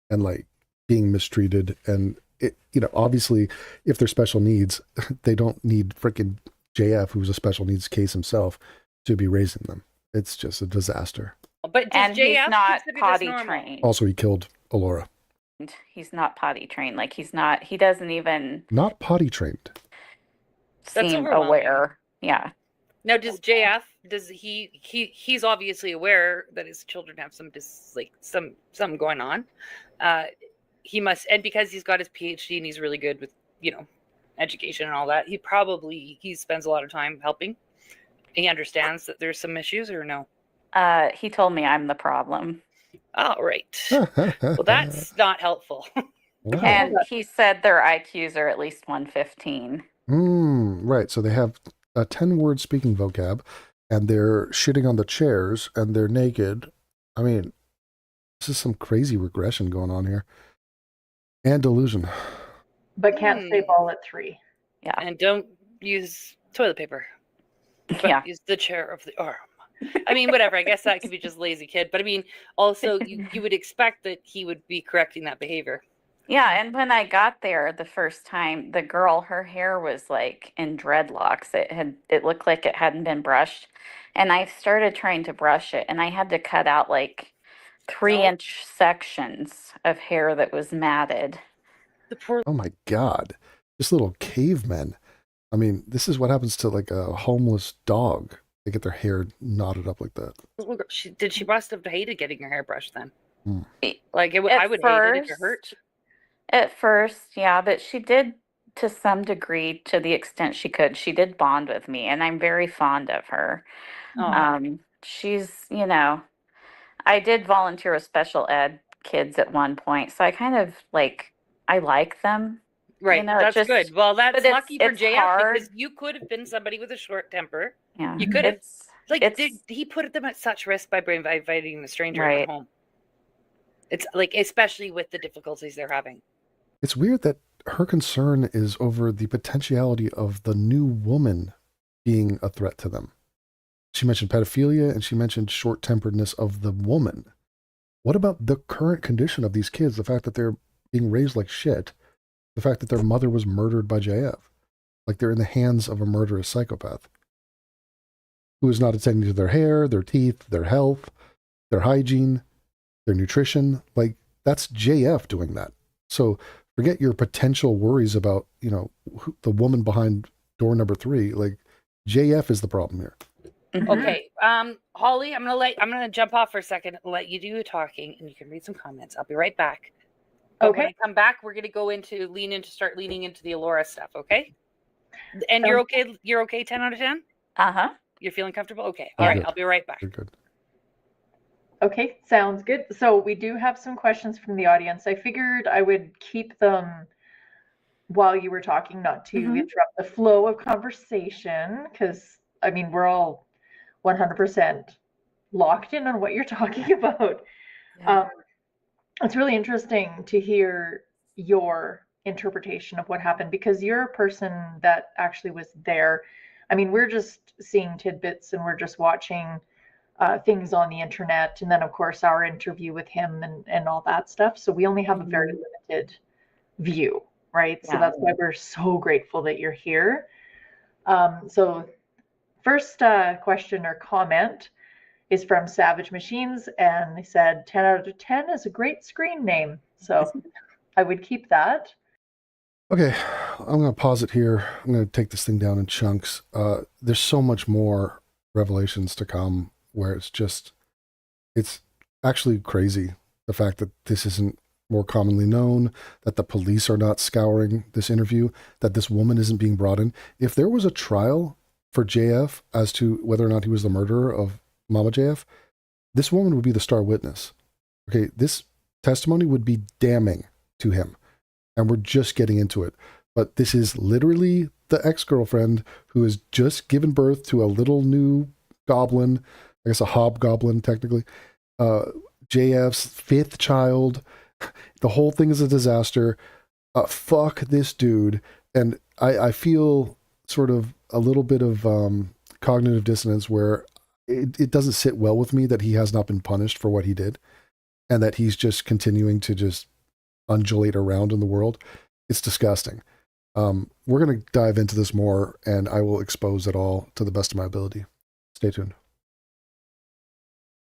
[SPEAKER 1] And like being mistreated, and it, obviously if they're special needs, they don't need freaking JF, who's a special needs case himself, to be raising them. It's just a disaster.
[SPEAKER 9] But does JF
[SPEAKER 10] he's not potty
[SPEAKER 9] normal?
[SPEAKER 10] trained.
[SPEAKER 1] Also, he killed Alora.
[SPEAKER 10] He's not potty trained. Like he doesn't even
[SPEAKER 1] not potty trained.
[SPEAKER 10] Seem aware. Yeah.
[SPEAKER 9] Now, does JF? Does he's obviously aware that his children have something going on. He must, and because he's got his PhD and he's really good with education and all that, he spends a lot of time helping. He understands that there's some issues, or no?
[SPEAKER 10] He told me I'm the problem.
[SPEAKER 9] All right. Well, that's not helpful.
[SPEAKER 1] Wow.
[SPEAKER 10] And he said their IQs are at least 115.
[SPEAKER 1] Right. So they have a 10-word speaking vocab, and they're shitting on the chairs, and they're naked. I mean, this is some crazy regression going on here. And delusion.
[SPEAKER 11] But can't say ball at 3.
[SPEAKER 10] Yeah.
[SPEAKER 9] And don't use toilet paper. But use the chair of the arm. I mean, whatever. I guess that could be just lazy kid. But I mean, also, you would expect that he would be correcting that behavior.
[SPEAKER 10] Yeah, and when I got there the first time, the girl, her hair was like in dreadlocks. It looked like it hadn't been brushed. And I started trying to brush it, and I had to cut out like 3-inch sections of hair that was matted.
[SPEAKER 1] Oh my God. Just little cavemen. I mean, this is what happens to like a homeless dog. They get their hair knotted up like that.
[SPEAKER 9] She must have hated getting her hair brushed then. Like I would hate it if it hurt.
[SPEAKER 10] At first, yeah, but she did to some degree, to the extent she could. She did bond with me, and I'm very fond of her. She's, I did volunteer with special ed kids at one point, so I kind of I like them.
[SPEAKER 9] Right, that's good. Well, that's lucky for JF because you could have been somebody with a short temper.
[SPEAKER 10] Yeah,
[SPEAKER 9] you could have. He put them at such risk by inviting the stranger in home. It's like, especially with the difficulties they're having.
[SPEAKER 1] It's weird that her concern is over the potentiality of the new woman being a threat to them. She mentioned pedophilia, and she mentioned short-temperedness of the woman. What about the current condition of these kids? The fact that they're being raised like shit. The fact that their mother was murdered by JF. Like they're in the hands of a murderous psychopath. Who is not attending to their hair, their teeth, their health, their hygiene, their nutrition. Like, that's JF doing that. So forget your potential worries about, the woman behind door number 3. Like, JF is the problem here.
[SPEAKER 9] Okay. Holly, I'm gonna jump off for a second and let you do your talking, and you can read some comments. I'll be right back. Okay. When I come back, we're gonna go start leaning into the Alora stuff, okay? And you're okay 10 out of 10?
[SPEAKER 10] Uh-huh.
[SPEAKER 9] You're feeling comfortable? Okay. All right, I'll be right back.
[SPEAKER 1] You're good.
[SPEAKER 11] Okay, sounds good. So we do have some questions from the audience. I figured I would keep them while you were talking, not to interrupt the flow of conversation, because I mean, we're all 100% locked in on what you're talking about. It's really interesting to hear your interpretation of what happened, because you're a person that actually was there. I mean, we're just seeing tidbits and we're just watching things on the internet, and then of course our interview with him and all that stuff. So we only have a very limited view, right? So that's why we're so grateful that you're here. So first question or comment is from Savage Machines, and they said 10 out of 10 is a great screen name. So I would keep that.
[SPEAKER 1] Okay, I'm going to pause it here. I'm going to take this thing down in chunks. There's so much more revelations to come where it's actually crazy. The fact that this isn't more commonly known, that the police are not scouring this interview, that this woman isn't being brought in. If there was a trial for JF as to whether or not he was the murderer of Mama JF, this woman would be the star witness. Okay, this testimony would be damning to him. And we're just getting into it. But this is literally the ex-girlfriend who has just given birth to a little new goblin, I guess a hobgoblin technically, JF's 5th child. The whole thing is a disaster. Fuck this dude. And I feel sort of a little bit of cognitive dissonance where it doesn't sit well with me that he has not been punished for what he did, and that he's just continuing to just undulate around in the world. It's disgusting. We're going to dive into this more, and I will expose it all to the best of my ability. Stay tuned.